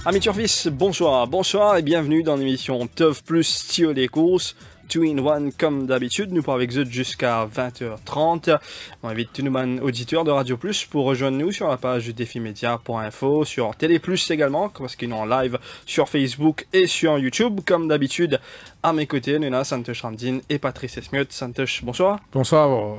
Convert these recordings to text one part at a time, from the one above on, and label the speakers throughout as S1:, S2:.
S1: Amis Turfis, bonsoir et bienvenue dans l'émission Teuf Plus Tio les courses. 2-in-1 comme d'habitude, nous pourrons avec eux jusqu'à 20h30. On invite tous nos auditeurs de Radio Plus pour rejoindre nous sur la page du défimédia.info, sur Télé Plus également, parce qu'ils sont en live sur Facebook et sur YouTube. Comme d'habitude, à mes côtés, nous avons Santosh Ramdin et Patrice Esmiot. Santosh, bonsoir.
S2: Bonsoir,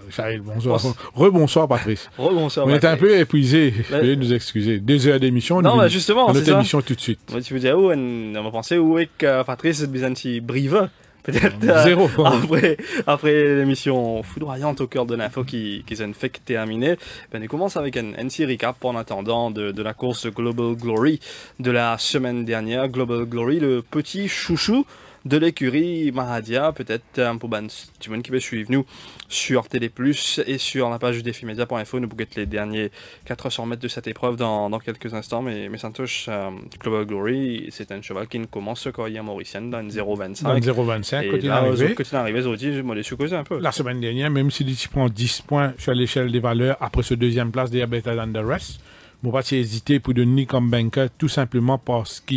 S2: Charles, bonsoir. Rebonsoir, Patrice.
S1: Rebonsoir.
S2: On est un peu épuisé, veuillez nous excuser. 2 heures d'émission,
S1: non, bah justement,
S2: notre émission tout de suite.
S1: Moi, tu veux dire, on va penser où est que Patrice est besoin de brive. Peut-être
S2: zéro.
S1: Après l'émission foudroyante au cœur de l'info qui s'est fait terminer, ben on commence avec un petit recap en attendant de la course Global Glory de la semaine dernière. Global Glory, le petit chouchou de l'écurie Mahadia, peut-être pour tout le monde qui peut suivre nous sur Télé Plus et sur la page du défimédia.info. Nous bouquons les derniers 400 mètres de cette épreuve dans quelques instants. Mais Santosh, Global Glory, c'est un cheval qui ne commence quand il y a Mauricienne dans une 0,25.
S2: Dans une 0,25, quand il est
S1: arrivé, je m'en ai sous-causé un peu.
S2: La semaine dernière, même s'il prend 10 points sur l'échelle des valeurs après ce deuxième place des Better Than the Rest, je ne vais pas hésiter pour donner comme banker tout simplement parce que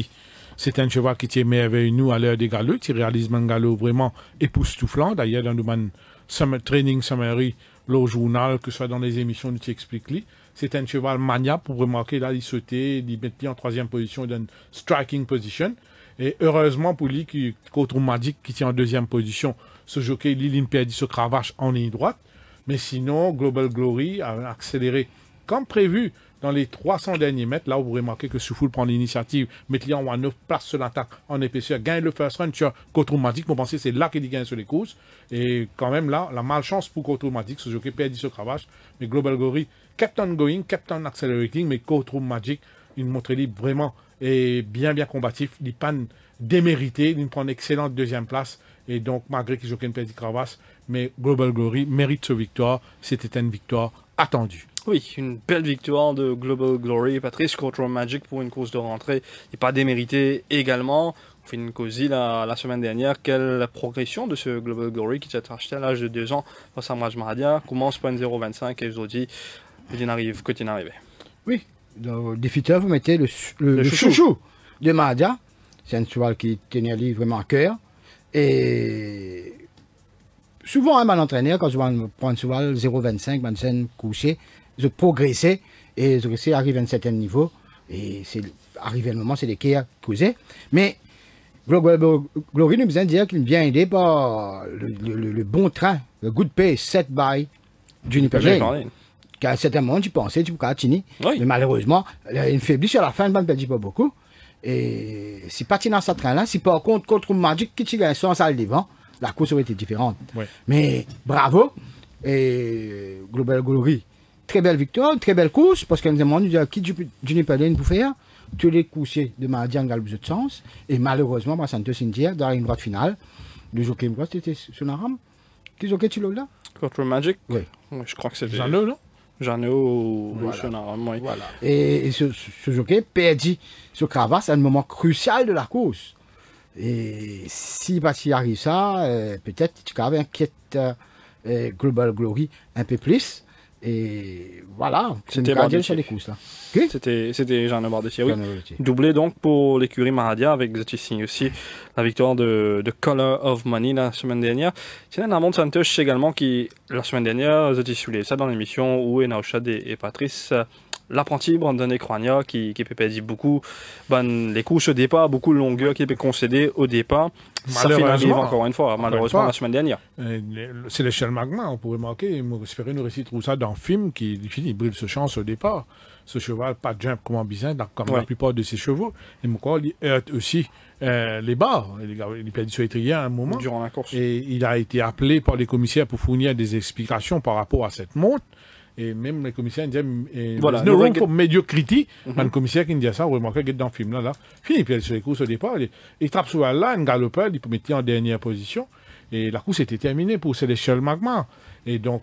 S2: c'est un cheval qui tient merveille nous à l'heure des galops, qui réalise un galop vraiment époustouflant. D'ailleurs, dans le training summary, le journal, que ce soit dans les émissions, nous t'expliquons. C'est un cheval mania pour remarquer, là, il sautait, il mettait en troisième position, dans une striking position. Et heureusement pour lui, contre Magic, qui tient en deuxième position, ce jockey, il perdit ce cravache en ligne droite. Mais sinon, Global Glory a accéléré comme prévu dans les 300 derniers mètres. Là, vous remarquez que Soufoul prend l'initiative, met Lian en 9 place sur l'attaque en épaisseur, gagne le first run sur Cotromatic. Vous pensez que c'est là qu'il gagne sur les courses. Et quand même, là, la malchance pour Cotromatic, ce jockey perdit ce cravache. Mais Global Glory, kept on going, kept on accelerating, mais Cotromatic, il montre libre vraiment et bien combatif. Il panne démérité, il prend une excellente deuxième place. Et donc, malgré qu'il joue une petite cravache, mais Global Glory mérite ce victoire. C'était une victoire attendue.
S1: Oui, une belle victoire de Global Glory. Patrice contre Magic pour une course de rentrée et pas démérité également. On fait une causie la semaine dernière. Quelle progression de ce Global Glory qui s'est acheté à l'âge de 2 ans face à Raj Mahadia. Commence par une 0,25 et aujourd'hui, il arrive, quand il arrive.
S3: Oui, dans le défiteur, vous mettez le chouchou de Mahadia. C'est un cheval qui tenait vraiment à cœur. Et souvent, un mal entraîneur, quand je prends un cheval 0,25, man couché, je progressais et je arrive à un certain niveau. Et arrivé le moment, c'est les quais à causer. Mais Global Glory nous besoin de dire qu'il est bien aidé par le bon train, le good pace set by Juniper Lane. Qu'à un certain moment, tu pensais, tu pouvais Tini. Oui. Mais malheureusement, il faiblit sur la fin, il ne perdit pas beaucoup. Et si pas dans ce train-là, si par contre Magic qui tire un sens à devant, la course aurait été différente. Oui. Mais bravo, et Global Glory, très belle victoire, très belle course, parce qu'on nous demande qui Juniper Lane pour faire. Tous les coursiers de Mahadia en galop de sens, et malheureusement, par Santos India, dans une droite finale, le jockey, c'était sur la rame. Qui jockey tu l'as là?
S1: Contre Magic?
S3: Oui.
S1: Je crois que c'était.
S2: Jeannot, non?
S1: Jeannot,
S3: voilà.
S1: Oui.
S3: Voilà. Et ce jockey perdit ce cravache à un moment crucial de la course. Et si il arrive ça, peut-être tu vas inquiète Global Glory un peu plus. Et voilà,
S1: c'est une gardienne
S3: sur les courses là.
S1: Okay. C'était Jean Bardetier, oui. Doublé donc pour l'écurie Mahadia avec Zotisigny aussi la victoire de Color of Money la semaine dernière. C'est un Armand Santosh également qui, la semaine dernière, Zotisigny ça dans l'émission où Naouchad et Patrice, l'apprenti Brandon Ekrania qui peut perdre beaucoup, les couches au départ, beaucoup de longueur qui peut concéder au départ. Ça finalise encore une fois, malheureusement, la semaine dernière.
S2: C'est l'échelle magma, on pourrait marquer, on espérait nous réciter tout ça dans le film qui finit, il brille ce chance au départ. Ce cheval, pas de jump comme en bizarre, comme la plupart de ses chevaux. Et pourquoi il heurte aussi les barres. Il perdit sur étrier à un moment.
S1: Durant la course.
S2: Et il a été appelé par les commissaires pour fournir des explications par rapport à cette montre. Et même les commissaires disaient,
S1: voilà,
S2: no room for mediocrity. Le commissaire qui disait ça, vous remarquez qu'il est dans le film là. Fini, puis sur les courses au départ, il trappe sur là, un galopeur, il peut mettre en dernière position. Et la course était terminée pour Celestial Magma. Et donc,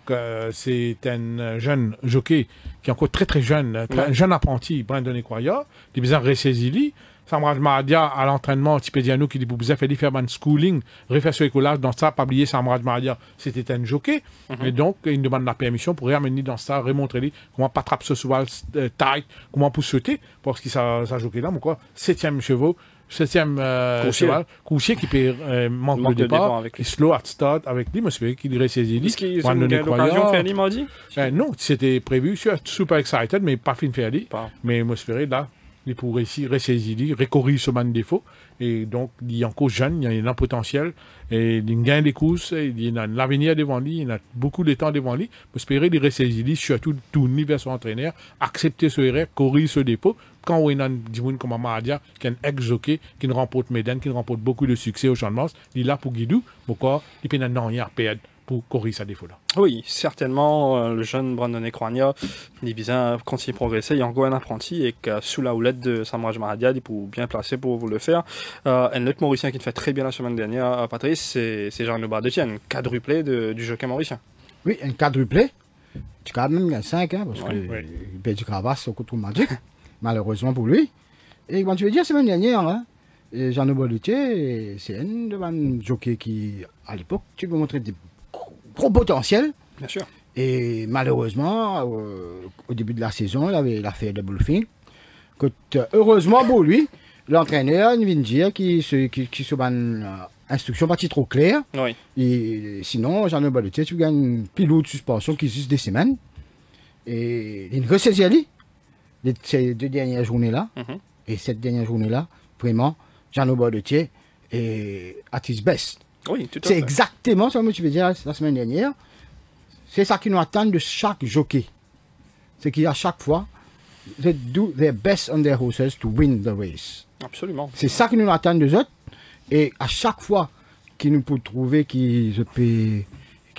S2: c'est un jeune jockey qui est encore très jeune, un jeune apprenti, Brandon Ekwaya, qui a besoin de ressaisir lui. Samraj Mahadia à l'entraînement, Tipediano qui dit pour faire différents schooling, refaire ce écolage, dans ça, pas oublier Samraj Mahadia, c'était un jockey. Et donc, il demande la permission pour ramener dans ça, remontrer comment pas attraper ce cheval tight, comment pour sauter, parce que ça jockey là, mais quoi, 7e chevaux, 7e cheval, coursier qui peut manque de départ, il slow at start avec lui, mais c'est qu'il ressaisi.
S1: Est-ce qu'ils ont eu l'occasion de faire lui, mardi?
S2: Non, c'était prévu, je suis super excited, mais pas fin de faire lui. Mais moi, je là, il pourrait ici ressaisir, recorriger ce man défaut. Et donc, il est encore jeune, il y a un potentiel, et il gagne des courses, il a l'avenir devant lui, il a beaucoup de temps devant lui. J'espère qu'il ressaisir, surtout tourner vers son entraîneur, accepter ce erreur, corriger ce défaut. Quand on a des gens comme Mahadia, qui est un ex-jockey, qui nous remporte Médène, qui nous remporte beaucoup de succès au Champ de Mars, il est là pour guider, pourquoi il peut rien à perdre pour corriger sa défaut-là.
S1: Oui, certainement, le jeune Brandon Ekwanya, il est bien continuer à progresser. Il y a encore un apprenti et que sous la houlette de Samraj Mahadia, il est bien placé pour vous le faire. Un autre Mauricien qui le fait très bien la semaine dernière, Patrice, c'est Jean-Loup Bardetienne, quadruplé du jockey mauricien. Oui,
S3: un quadruplé. Tu as même un 5, parce qu'il perd du cravasse au coup magique, malheureusement pour lui. Et quand tu veux dire, la semaine dernière, Jean-Loup Bardetienne, c'est un jockey qui, à l'époque, tu peux montrer des gros potentiel.
S1: Bien sûr.
S3: Et malheureusement, au début de la saison, il avait l'affaire de Bullfing. Heureusement pour lui, l'entraîneur vient dire qu'il se une instruction pas trop claire.
S1: Oui.
S3: Et sinon, Jean-Loup Bardetienne, tu gagnes une pilote de suspension qui existe des semaines. Et il ressaisit lui ces 2 dernières journées-là. Et cette dernière journée-là, vraiment, Jean-Loup Bardetienne est at his best.
S1: Oui, tout à fait.
S3: C'est exactement ce que tu veux dire la semaine dernière. C'est ça qui nous attend de chaque jockey. C'est qu'à chaque fois, they do their best on their horses to win the race.
S1: Absolument.
S3: C'est ça qui nous attend de eux. Et à chaque fois qu'ils nous peut trouver qui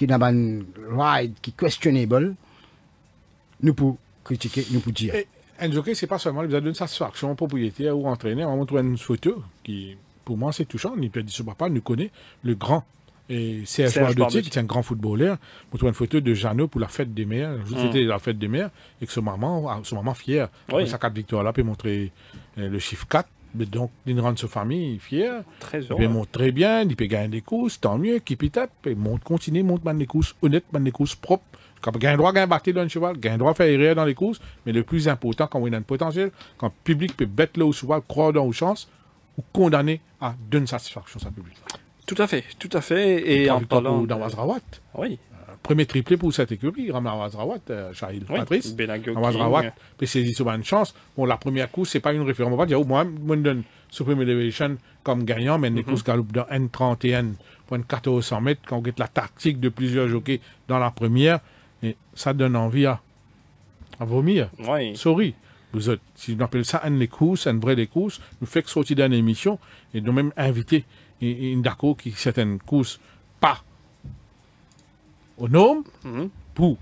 S3: n'a pas une ride qui est questionable, nous pouvons critiquer, nous pouvons dire.
S2: Et un jockey, c'est pas seulement il a une satisfaction propriétaire ou entraîneur. On montre une photo qui, pour moi, c'est touchant. Il peut dire ce papa nous connaît le grand. Et Serge Bardetienne, qui est un grand footballeur, montre une photo de Jeannot pour la fête des mères. C'était la fête des mères, et que ce maman fier. Oui. Sa 4 victoires là, peut montrer le chiffre 4. Mais donc, il rend sa famille fière.
S1: Très heureux.
S2: Il montre très bien, il peut gagner des courses, tant mieux, qu'il peut taper. Il continue, monte des courses honnêtes, des courses propres. Quand il a un droit à battre dans le cheval, il a un droit à faire erreur dans les courses, mais le plus important, quand on a un potentiel, quand le public peut battre le cheval, croire dans aux chances, ou condamner à donner satisfaction à sa public.
S1: Tout à fait, tout à fait. Et en parlant
S2: d'Awaz Rawat.
S1: Oui.
S2: Premier triplé pour cette écurie, Awaz Rawat, Shahil Patrice. Awaz Rawat peut saisir sur une chance. Bon, la première course, c'est pas une référence. On va dire, moi, je donne Supreme Elevation comme gagnant, mais les courses galopent dans N31 pour une 1400 mètres, quand on get la tactique de plusieurs jockeys dans la première, et ça donne envie à vomir.
S1: Oui.
S2: Sorry. Vous êtes, si on appelle ça une course, une vraie course, nous fait sortir d'une émission et nous même inviter une d'accord qui certaines courses pas aux normes pour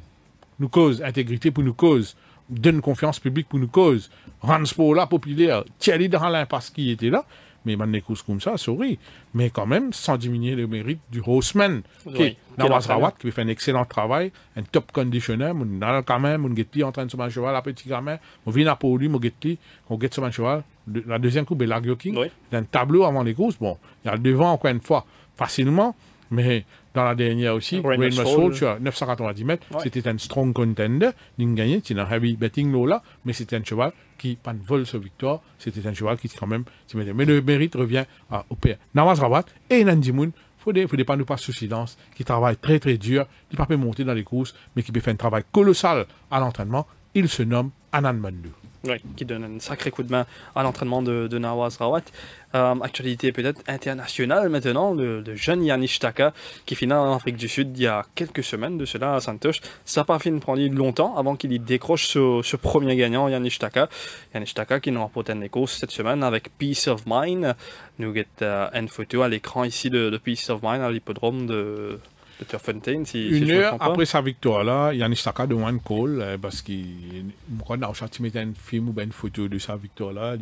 S2: nous cause intégrité, pour nous cause donne confiance publique, pour nous cause rendre sport là populaire, tirer dans l'impasse qui était là, mais des courses comme ça, sorry, mais quand même sans diminuer le mérite du horseman qui Nawaz Rawat qui fait un excellent travail, un top conditioner, on a quand même, on est en train de se mettre cheval à petit gamin, on vient à pour lui, on get sur un cheval. La deuxième coupe est Largo King. Oui. Il y a un tableau avant les courses. Bon, il y a le devant encore une fois facilement, mais dans la dernière aussi, Rain Muscle sur 990 mètres, c'était un strong contender. Il a gagné, c'est un heavy betting là, mais c'était un cheval qui pas de vol sur victoire. C'était un cheval qui quand même, mais le mérite revient au père. Nawaz Rawat et Nandi Moon. Il ne faut pas nous passer sous silence, qui travaille très très dur, qui ne peut pas monter dans les courses, mais qui peut faire un travail colossal à l'entraînement. Il se nomme Anand Mandu.
S1: Oui, qui donne un sacré coup de main à l'entraînement de Nawaz Rawat. Actualité peut-être internationale maintenant, de jeune Yanish Taka, qui finit en Afrique du Sud il y a quelques semaines de cela à Santosh. Ça n'a pas fini de prendre longtemps avant qu'il y décroche ce premier gagnant, Yanish Taka. Yanish Taka qui nous remporte une course cette semaine avec Peace of Mind. Nous avons une photo à l'écran ici de Peace of Mind à l'hippodrome de Turffontein,
S2: une heure après sa victoire là, Yanish Taka de one call parce qu'il quand on a un film ou une photo de sa victoire là,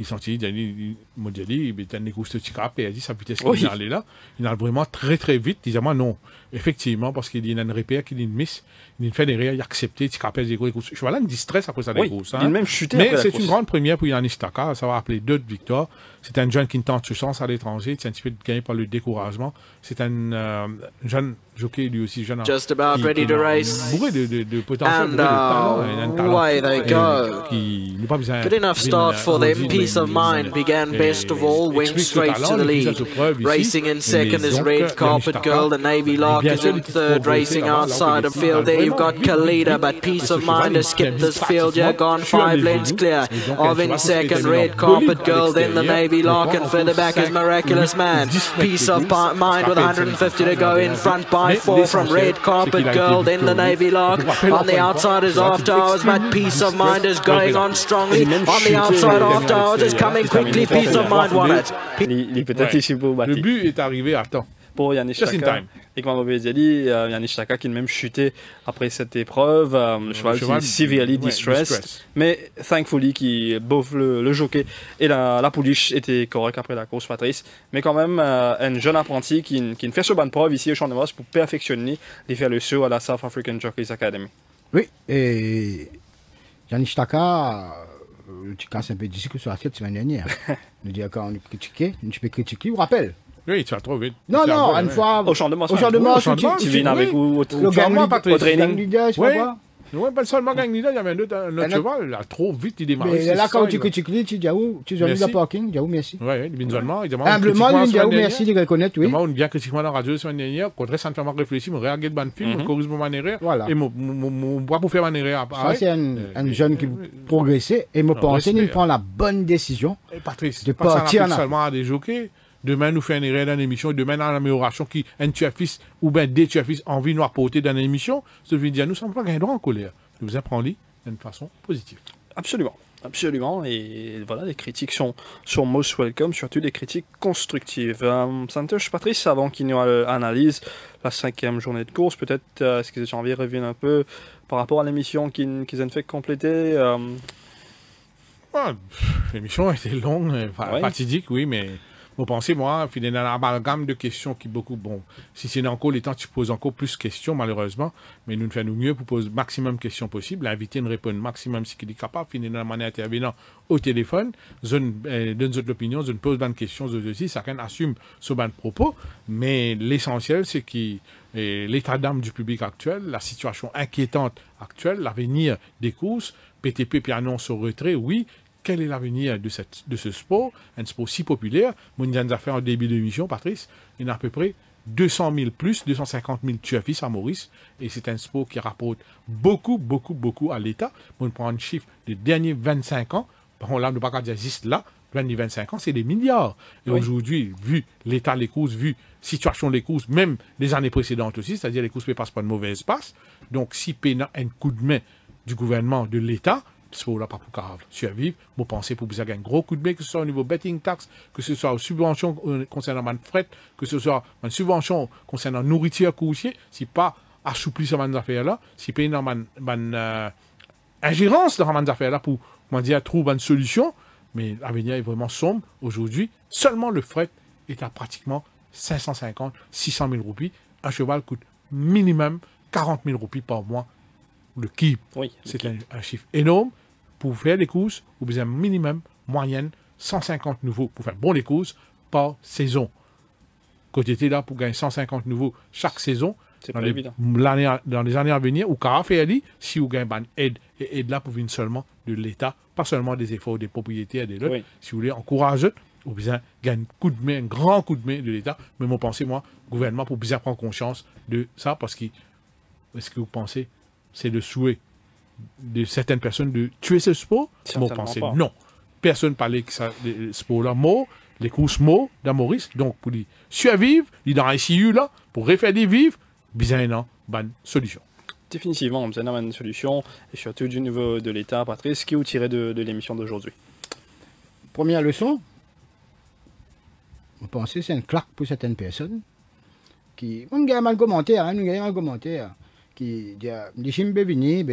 S2: il sentit, il m'a dit, il était un écoute de Ticap et il a dit, sa vitesse
S1: Oui.
S2: qu'il allait là, il allait vraiment très très vite. Il disait, moi non, effectivement, parce qu'il y a une répère, qu'il y a une miss, il fait des rires, il a accepté, Ticap, il dit, écoute, je vois là, une distress après ça des
S1: Oui,
S2: courses.
S1: il a même chuté
S2: Mais
S1: après la
S2: c'est
S1: course.
S2: une grande première pour Yannick Taka, ça va appeler 2 victoires. C'est un jeune qui tente sa chance à l'étranger, c'est un petit peu gagné par le découragement. C'est un jeune jockey, lui aussi, jeune.
S4: Just about ready to race.
S2: Bourré de potentiel,
S4: And,
S2: bourré de talent. Il a un talent
S4: away they go.
S2: qui n'a pas besoin.
S4: Good enough start for them. Peace of Mind began best of all, went straight to the lead. Racing in second is Red Carpet Girl. The Navy Lark is in third, racing outside of field. There you've got Kalida, but Peace of Mind has skipped this field. Yeah, gone 5 lengths clear. Of in second, Red Carpet Girl. Then the Navy Lark, and further back is Miraculous Man. Peace of Mind with 150 to go, in front by 4 from Red Carpet Girl. Then the Navy Lark. On the outside is After Hours, but Peace of Mind is going on strongly. On the outside, After Hours is coming quickly. Peace of Mind won it.
S1: Il est peut-être ici pour battre.
S2: Le but est arrivé à temps.
S1: Pour Yannick
S2: Just in
S1: Taka.
S2: time.
S1: Et comme on avait dit, Yannick Taka qui a même chuté après cette épreuve. Le cheval qui est severely distressed. Mais thankfully, qui both le jockey et la pouliche étaient corrects après la course, Patrice. Mais quand même, un jeune apprenti qui fait ce bonne preuve ici au Champ de Mars pour perfectionner et faire le saut à la South African Jockeys Academy.
S3: Oui, et Yannick Taka, tu casses un peu d'ici que sur la tête semaine dernière. Nous dire quand on critiquait, tu peux critiquer, vous rappelle.
S2: Oui, tu vas trop vite.
S3: Non, non, une fois.
S1: Au Champ de Mars.
S3: Au Champ de Mars,
S1: tu viens avec vous au
S2: training.
S3: Oui.
S2: Oui, pas seulement gang leader, il y avait un autre cheval, là, trop vite, il démarre.
S3: Mais là, quand tu critiques, tu dis où tu as mis le parking, tu dis où merci.
S2: Oui, il demande.
S3: Humblement, il dit où merci de reconnaître, oui.
S2: On bien critiquement dans la radio la semaine dernière, quand ça me fait réfléchir, je regarde le film, je corrige mon erreur, et je bois pour faire mon erreur.
S3: Ça, c'est un jeune qui progressait, et me pensait qu'il prend la bonne décision
S2: de partir seulement à des jockeys. Demain, nous faisons une erreur dans l'émission, demain, dans l'amélioration qui un tueur-fils ou bien des tueurs-fils envie de nous apporter dans l'émission, ça veut dire nous ne sommes pas gagnants en colère. Nous vous apprenons d'une façon positive.
S1: Absolument. Absolument, et voilà, les critiques sont most welcome, surtout des critiques constructives. Santosh, Patrice, avant qu'il nous analyse la 5e journée de course, peut-être, est-ce que j'ai envie de revenir un peu par rapport à l'émission qu'ils ont fait compléter
S2: L'émission a été longue, fatidique, oui, mais vous pensez, moi, il y a une amalgame de questions qui beaucoup, bon, si c'est encore les temps, tu poses encore plus de questions, malheureusement, mais nous faisons mieux pour poser le maximum de questions possibles, l'invité nous répond maximum ce qu'il est capable, finir la manière intervenant au téléphone, donne l'opinion, je pose bonne questions, aussi, chacun assume ce bon propos, mais l'essentiel, c'est que l'état d'âme du public actuel, la situation inquiétante actuelle, l'avenir des courses, PTP puis annonce au retrait, oui. Quel est l'avenir de ce sport, un sport si populaire? Mon nous a fait en début d'émission, Patrice, il y a à peu près 200 000 plus, 250 000 tueurs-fils à Maurice, et c'est un sport qui rapporte beaucoup à l'État. On prend un chiffre des derniers 25 ans, bon là, on ne peut pas dire juste là, 25 ans, c'est des milliards. Et aujourd'hui, vu l'état des courses, vu la situation des courses, même les années précédentes aussi, c'est-à-dire les courses ne passent pas de mauvais espace, donc si pénal un coup de main du gouvernement, de l'État, ce là pas pour survivre, vous pensez pour vous avoir un gros coup de main, que ce soit au niveau betting tax, que ce soit aux subventions concernant le fret, que ce soit une subvention concernant la nourriture coursier, si pas assoupli sur ces affaires-là, si pas une ingérence dans ces affaires-là pour, trouver une solution, mais l'avenir est vraiment sombre. Aujourd'hui, seulement le fret est à pratiquement 550, 600 000 roupies. Un cheval coûte minimum 40 000 roupies par mois. Le keep, c'est un chiffre énorme. Pour faire les courses, vous avez un minimum, moyenne, 150 nouveaux pour faire bon les courses par saison. Côté était là pour gagner 150 nouveaux chaque saison, dans les années à venir, ou qu'à faire si vous gagnez une aide, et aide là pour venir seulement de l'État, pas seulement des efforts des propriétaires, des lots. Si vous voulez encourager, vous avez gagner un grand coup de main de l'État. Mais moi, pensez, le gouvernement, pour bien prendre conscience de ça, parce que, est-ce que vous pensez, c'est le souhait de certaines personnes de tuer ce sport? Moi, pensez non. Personne ne parlait que ça, le sport-là, mort, les courses morts dans Maurice. Donc, pour les survivre, les dans ICU là, pour refaire des vivres, bien non, bonne solution.
S1: Définitivement, c'est une bonne solution, et surtout du niveau de l'État. Patrice, qui vous tirez de l'émission d'aujourd'hui?
S3: Première leçon, vous pensez que c'est une claque pour certaines personnes qui. On gagne mal commentaire, qui dit Chimbe vini,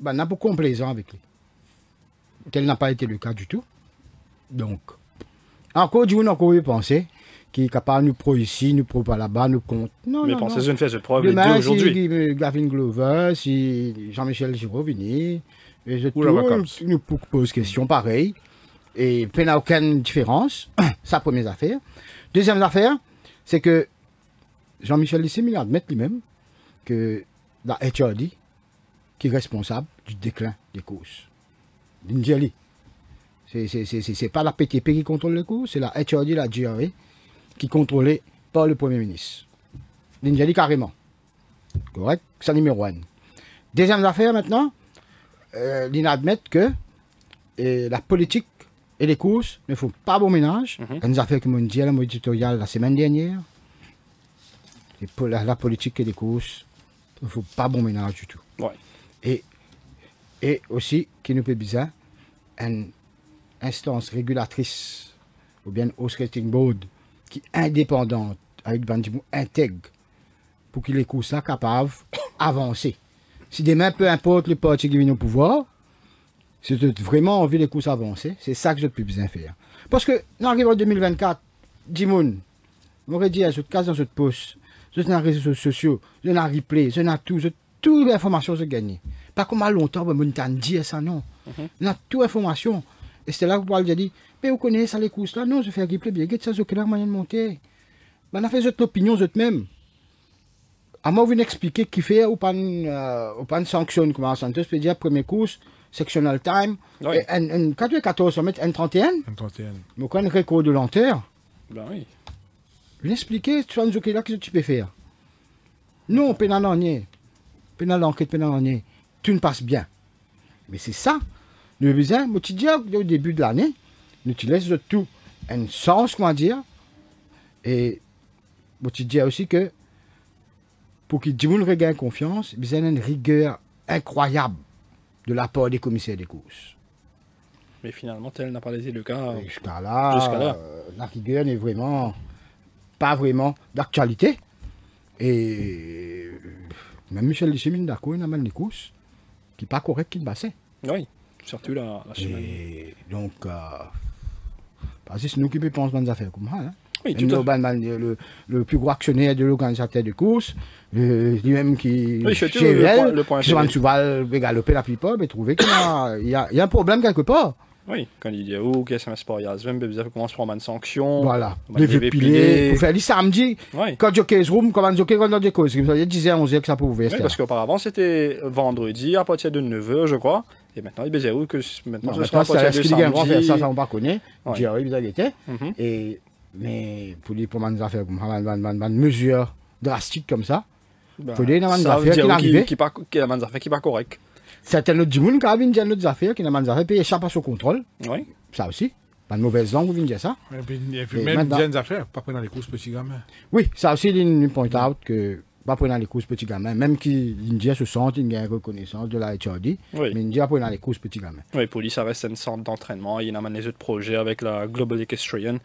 S3: n'a pas complaisant avec lui. Tel n'a pas été le cas du tout. Donc, encore du monde encore y penser, qui est capable de nous pro ici, nous pro pas là-bas, nous contre. Non,
S1: mais
S3: non,
S1: pensez
S3: non.
S1: une fait de preuve les deux
S3: Demain,
S1: aujourd'hui.
S3: si Gavin Glover, si Jean-Michel Giraud vini, et je
S2: Ou la
S3: tout,
S2: vacances.
S3: nous pose question pareil. Et il n'y a aucune différence. Ça, première affaire. Deuxième affaire, c'est que Jean-Michel Lissim, il admet lui-même que la HRD, qui est responsable du déclin des courses. L'Indiali. C'est pas la PTP qui contrôle les courses, c'est la HRD, la GRA, qui est contrôlée par le Premier ministre. L'Indiali carrément. Correct? C'est numéro 1. Deuxième affaire maintenant, il admet que la politique et les courses ne font pas bon ménage. Une affaire que m'ont dit à la éditoriale la semaine dernière. Et pour la politique et les courses ne font pas bon ménage du tout.
S1: Ouais.
S3: Et aussi, qui nous peut bizarre, une instance régulatrice, ou bien Horse Racing Board, qui est indépendante, avec des intègre, pour que les courses soient capables d'avancer. Si demain, peu importe le parti qui vient au pouvoir, si tu as vraiment envie de les courses avancer, c'est ça que je peux bien faire. Parce que, nous arrivons en 2024, Dimoun, on aurait dit à cette case dans cette poste, je dans les réseaux sociaux, je dans replay, je dans tout, toute l'information se gagner. Pas comme à longtemps, on m'a dit ça, non. On a toute l'information. Et c'est là que Paul a dit, mais vous connaissez ça les courses là? Non, je fais un replay, bien, ça, c'est quelle moyen de monter. On a fait votre opinion, votre même. À moi, vous expliquer qui fait ou pas une sanction, comment ça se peut dire, première course, sectional time,
S1: Oui.
S3: et un 14 on met un 31,
S2: Un 31.
S3: mais quand un record de lenteur,
S1: Ben oui.
S3: vous expliquer, tu vas nous dire là, qu'est-ce que tu peux faire? Non, pénal en est. Pénal enquête, pénal en est. Tout ne passe bien. Mais c'est ça. Nous besoin, moi, tu dis au début de l'année, nous tu laisses tout un sens, comment dire. Et moi, tu dis aussi que pour que Dimoun regagne confiance, il y a une rigueur incroyable de la part des commissaires des courses.
S1: Mais finalement, tel n'a pas été le cas.
S3: Et jusqu'à là,
S1: Jusqu'à là.
S3: la rigueur n'est vraiment pas vraiment d'actualité. Et même Michel Lissimine d'accord, il a mal les courses qui n'est pas correct qu'il bassait.
S1: Oui, surtout la semaine.
S3: Et donc, parce que c'est nous qui pensons des affaires comme ça. Hein.
S1: Oui,
S3: Et
S1: tout à fait.
S3: le plus gros actionnaire de l'organisateur de course, lui-même qui
S1: Oui, surtout
S3: chez elle,
S1: le point
S3: qui va
S1: faible.
S3: souvent galoper la plupart, mais trouver qu'il y a un problème quelque part.
S1: Oui, quand il dit oh, qu'est-ce que c'est pas, il y a même besoin de commencer par une sanction.
S3: Voilà.
S1: on va
S3: Les
S1: lever
S3: pilés, pour faire les samedis,
S1: Oui.
S3: quand Jockey's Room, comment Jockey quand des causes, il disait à 11h que ça pouvait
S1: Oui, parce qu'auparavant c'était vendredi à partir de 9h, je crois. Et maintenant, il disait que maintenant, ce sera
S3: maintenant,
S1: à partir de
S3: c'est ce qu'il faire ça,
S1: samedi.
S3: on ne connaît.
S1: Ouais.
S3: J'ai arrivé, ils étaient.
S1: Mhm.
S3: Mais pour les affaires comme ça, une mesure drastique comme ça,
S1: Ben,
S3: faut dire, dans une
S1: ça veut
S3: affaire
S1: dire
S3: qui arrivait.
S1: qui est une affaire qui n'est pas correcte.
S3: C'est un autre monde qui a vu une autre affaire, qui n'a pas affaire, puis il échappe à son contrôle.
S1: Oui.
S3: Ça aussi. Pas de mauvaise langue, vous venez dire ça.
S2: Et puis
S3: Et
S2: même
S3: maintenant-
S2: des affaires, pas prendre les courses petits gamins.
S3: Oui, ça aussi, il point out que, pas prendre les courses petits gamins, même qui l'India se sent, il y a une reconnaissance de la HRD,
S1: Oui.
S3: mais India prendre les courses petits gamins.
S1: Oui, pour lui, ça reste une centre d'entraînement. Il amène les autres projets avec la Global Equestrian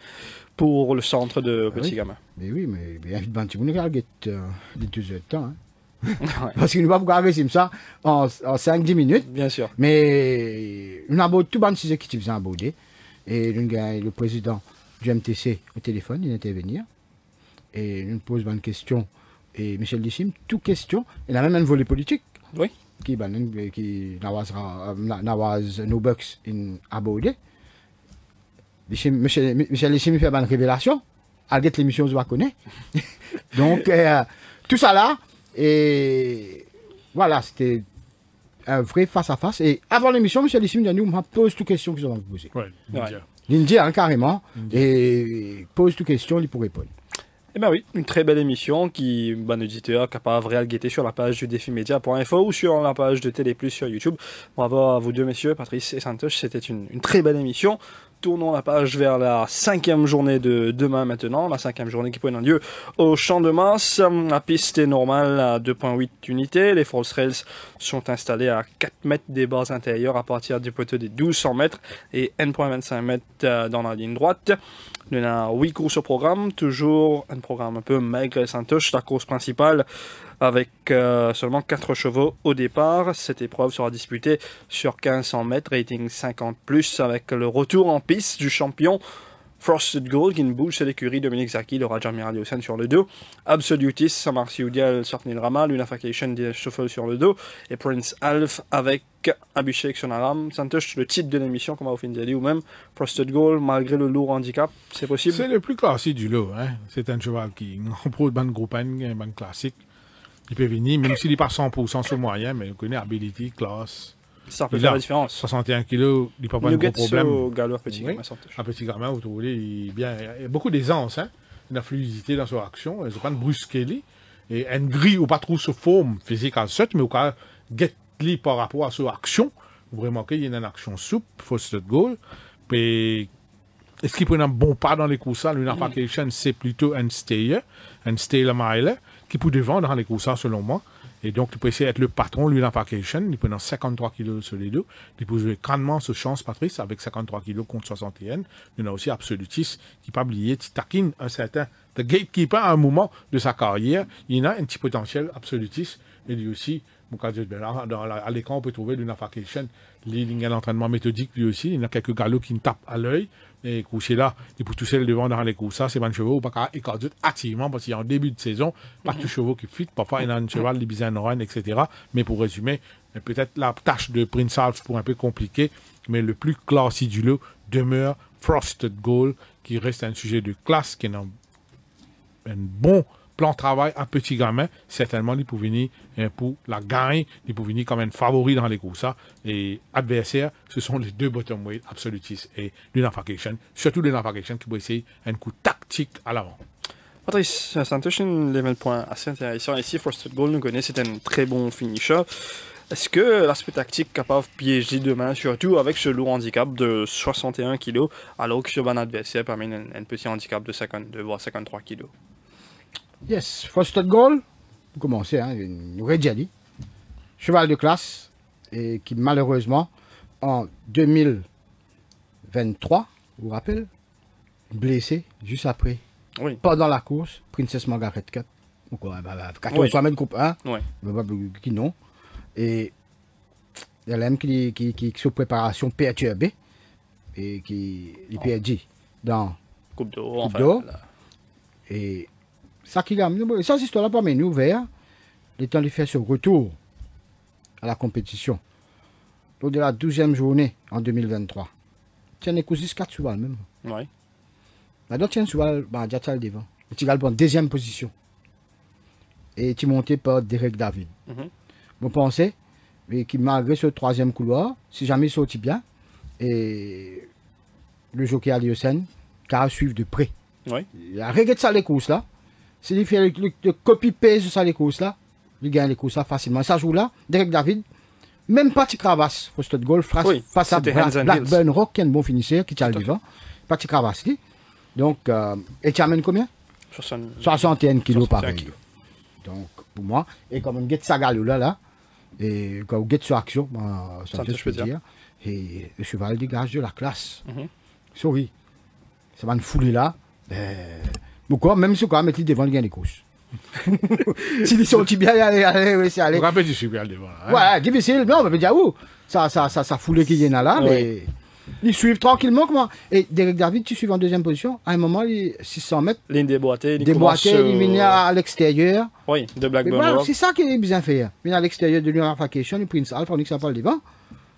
S1: pour le centre de
S3: Ah
S1: petits
S3: oui.
S1: gamins.
S3: Mais oui, mais il y a une bonne qui regarde les 2 heures de temps. Hein.
S1: Ouais,
S3: Parce qu'il ne va pas pouvoir résumer ça en 5-10 minutes.
S1: bien sûr.
S3: Mais on a tout le monde qui faisait aborder. Et le président du MTC au téléphone, il intervenir. Et il nous pose une question. Et Michel Lissim, toute question. Il a même un volet politique.
S1: Oui.
S3: Qui Nawaz No Bucks in abordé. Michel Lissim fait une révélation. Alget l'émission, je la connais. Donc, tout ça là. Et voilà, c'était un vrai face-à-face. Et avant l'émission, Michel Lissim nous pose toutes questions qu'ils ont posées.
S2: Ouais.
S1: Ouais.
S3: L'Indien, carrément. Et pose toutes questions, il pour répondre.
S1: Eh bien oui, une très belle émission qui, bon auditeur, capable de guetter sur la page du défimedia.info ou sur la page de Télé Plus sur YouTube. Bravo à vous deux messieurs, Patrice et Santosh, c'était une très belle émission. Tournons la page vers la 5e journée de demain maintenant, la 5e journée qui prend lieu au Champ de Mars. La piste est normale à 2,8 unités, les false rails sont installés à 4 mètres des barres intérieures à partir du poteau des 1200 mètres et 1,25 mètres dans la ligne droite. Il y a 8 courses au programme, toujours un programme un peu maigre et syntouche. La course principale avec seulement 4 chevaux au départ. Cette épreuve sera disputée sur 1500 mètres, rating 50+, avec le retour en piste du champion Frosted Gold qui ne bouge, c'est l'écurie Dominique Zaki, le Raja Miraliosen sur le dos, Absolutis, Samarsi Udial, Sortnil Rama, Lunafacation, Dinesh Shuffle sur le dos, et Prince Alf avec Abhishek Sonaram. Santosh, le titre de l'émission, comme Aoufindeli, ou même Frosted Gold, malgré le lourd handicap, c'est possible?
S2: C'est le plus classique du lot. Hein. C'est un cheval qui comprend une groupe, un ban classique. Il peut venir, même s'il n'est pas 100% sur moyen, mais il connaît ability, classe.
S1: Ça peut faire la différence.
S2: 61 kilos, il n'y a pas de gros problème.
S1: Galop, petit gamin,
S2: un petit gamin, vous trouvez, il y a beaucoup d'aisance, hein? Une fluidité dans son action, ils n'ont pas de brusquerie. Et un gris ou pas trop se forme physique en 7, mais au cas get par rapport à son action, vous remarquez, il y a une action souple, Frosted Gold. Puis, est-ce qu'il prend un bon pas dans les courses? L'Unification, c'est plutôt un stayer mile, qui peut devant dans les courses, selon moi. Et donc, il peut essayer d'être le patron, l'Unification. Il peut dans 53 kg sur les deux. Il peut jouer grandement ce chance, Patrice, avec 53 kg contre 61. Il y en a aussi Absolutis, qui pas oublié, qui taquine un certain The Gatekeeper à un moment de sa carrière. Il y en a un petit potentiel, Absolutis. Et lui aussi, à l'écran, on peut trouver l'Unification. Il y a l'entraînement méthodique, lui aussi. Il y a quelques galops qui me tapent à l'œil. Et coucher là, il peut toucher le devant dans les courses. Ça, c'est un cheval, pas écarter activement, parce qu'il y a en début de saison, pas de chevaux qui fit. Parfois, il y a un cheval, les bizarres run, etc. Mais pour résumer, peut-être la tâche de Prince Alf pour un peu compliquée, mais le plus classique du lot demeure Frosted Gold, qui reste un sujet de classe, qui est un bon plan de travail à petit gamin. Certainement, il peut venir pour la gagne, il peut venir comme un favori dans les courses. Et adversaires, ce sont les deux bottom weight, Absolutis et l'Unification. Surtout l'Unification qui peut essayer un coup tactique à l'avant.
S1: Patrice, ça touche un level point assez intéressant. Ici, Frosted Gold nous connaît, c'est un très bon finisher. Est-ce que l'aspect tactique capable de piéger demain, surtout avec ce lourd handicap de 61 kg, alors que sur un adversaire permet un petit handicap de 52 voire 53 kg?
S3: Yes, Frosted Gold, vous commencez, hein, nous aurait déjà dit. Cheval de classe, et qui malheureusement, en 2023, vous vous rappelez, blessé juste après.
S1: Oui.
S3: Pendant la course, Princess Margaret Cup. Donc, 14 semaines groupe 1.
S1: Oui.
S3: Qui non. Et il y a l'homme qui est sous préparation perturbée et qui est perdu dans
S1: Coupe d'eau.
S3: Et ça qui gagne. Ça, cette histoire-là, parmi nous, vers le temps de faire ce retour à la compétition. Lors de la 12e journée en 2023. Tiens, écoute 4 souvent même.
S1: Oui.
S3: Là-dedans, tiens, souvent, déjà devant. Et tu gagnes en deuxième position. Et tu monté par Derek David. Vous pensez, mais qui malgré ce troisième couloir, si jamais il sortit bien, et le jockey Aliosen, car suivre de près.
S1: Oui.
S3: Il a regardé ça les courses là. S'il fait le copy-paste de ça les courses là, il gagne les courses là facilement. Ça joue là, Derek David, même Patty Cravasse, Frosted Gold, face à Blackburn Rock, qui est un bon finisseur, qui tient le devant. Patty Cravasse, lui. Donc, et tu amènes combien 61 kilos pareil. Donc, pour moi, et comme on get sa galou là, et quand on get sur action, ça je peux dire, et le cheval dégage de la classe. Sorry. Ça va nous fouler là. Pourquoi même si on met devant le gain des courses. S'ils sont bien, allez.
S2: On rappelle du super devant.
S3: Ouais, difficile, mais on peut dire où ça foule qui vient là, mais ils suivent tranquillement. Comment. Et Derek David, tu suives en deuxième position. À un moment, 600 mètres.
S1: Ligne déboîtée,
S3: éliminé à l'extérieur.
S1: Oui, de Blackburn.
S3: C'est ça qui est bien fait. Mais à l'extérieur de l'Unification, il Prince Alpha, on dit que ça parle devant.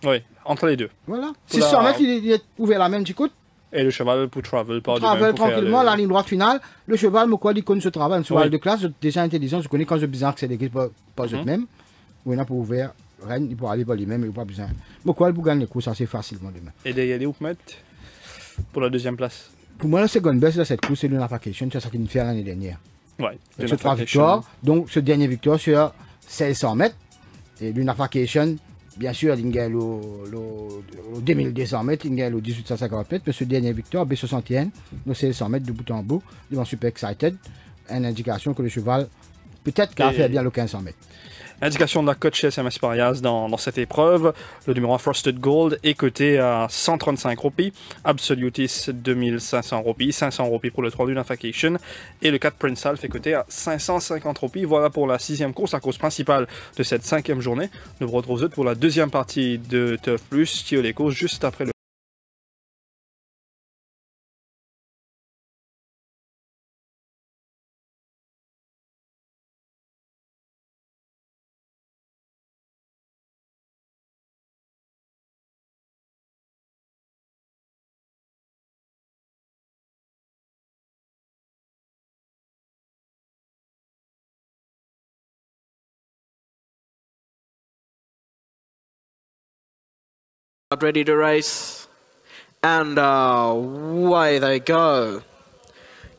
S1: Oui, entre les deux.
S3: Voilà. 600 mètres, il est ouvert la même petit coup.
S1: Et le cheval pour travel par
S3: travel tranquillement, la ligne droite finale. Le cheval, moi, il connaît ce travail. Un cheval de classe, déjà intelligent, je connais quand je bizarre que c'est des pas eux-mêmes. Ou il a pour ouvrir, il peut aller par lui-même, il n'a pas besoin. Moi, il peut gagner les courses assez facilement demain.
S1: Et derrière les Oupmet pour la deuxième place.
S3: Pour moi, la seconde best de cette course, c'est l'Unification, c'est ça qu'il nous fait l'année dernière.
S1: Oui.
S3: C'est 3 victoires. Donc, ce dernier victoire sur 1600 mètres. Et l'Unification. Bien sûr, il gagne le 2200 mètres, il gagne le 1850 mètres, mais ce dernier victoire, B61, le 1600 mètres de bout en bout, ils vont super excited. Une indication que le cheval, peut-être qu'il a fait bien le 1500 mètres.
S1: Indication de la cote chez SMS Parias dans cette épreuve. Le numéro 1 Frosted Gold est coté à 135 roupies. Absolutis 2500 roupies. 500 roupies pour le 3 Unification. Et le 4 Prince Alf est coté à 550 roupies. Voilà pour la 6e course, la course principale de cette 5e journée. Nous vous retrouvons pour la 2e partie de Turf Plus, qui est les courses juste après le
S4: ready to race, and away they go.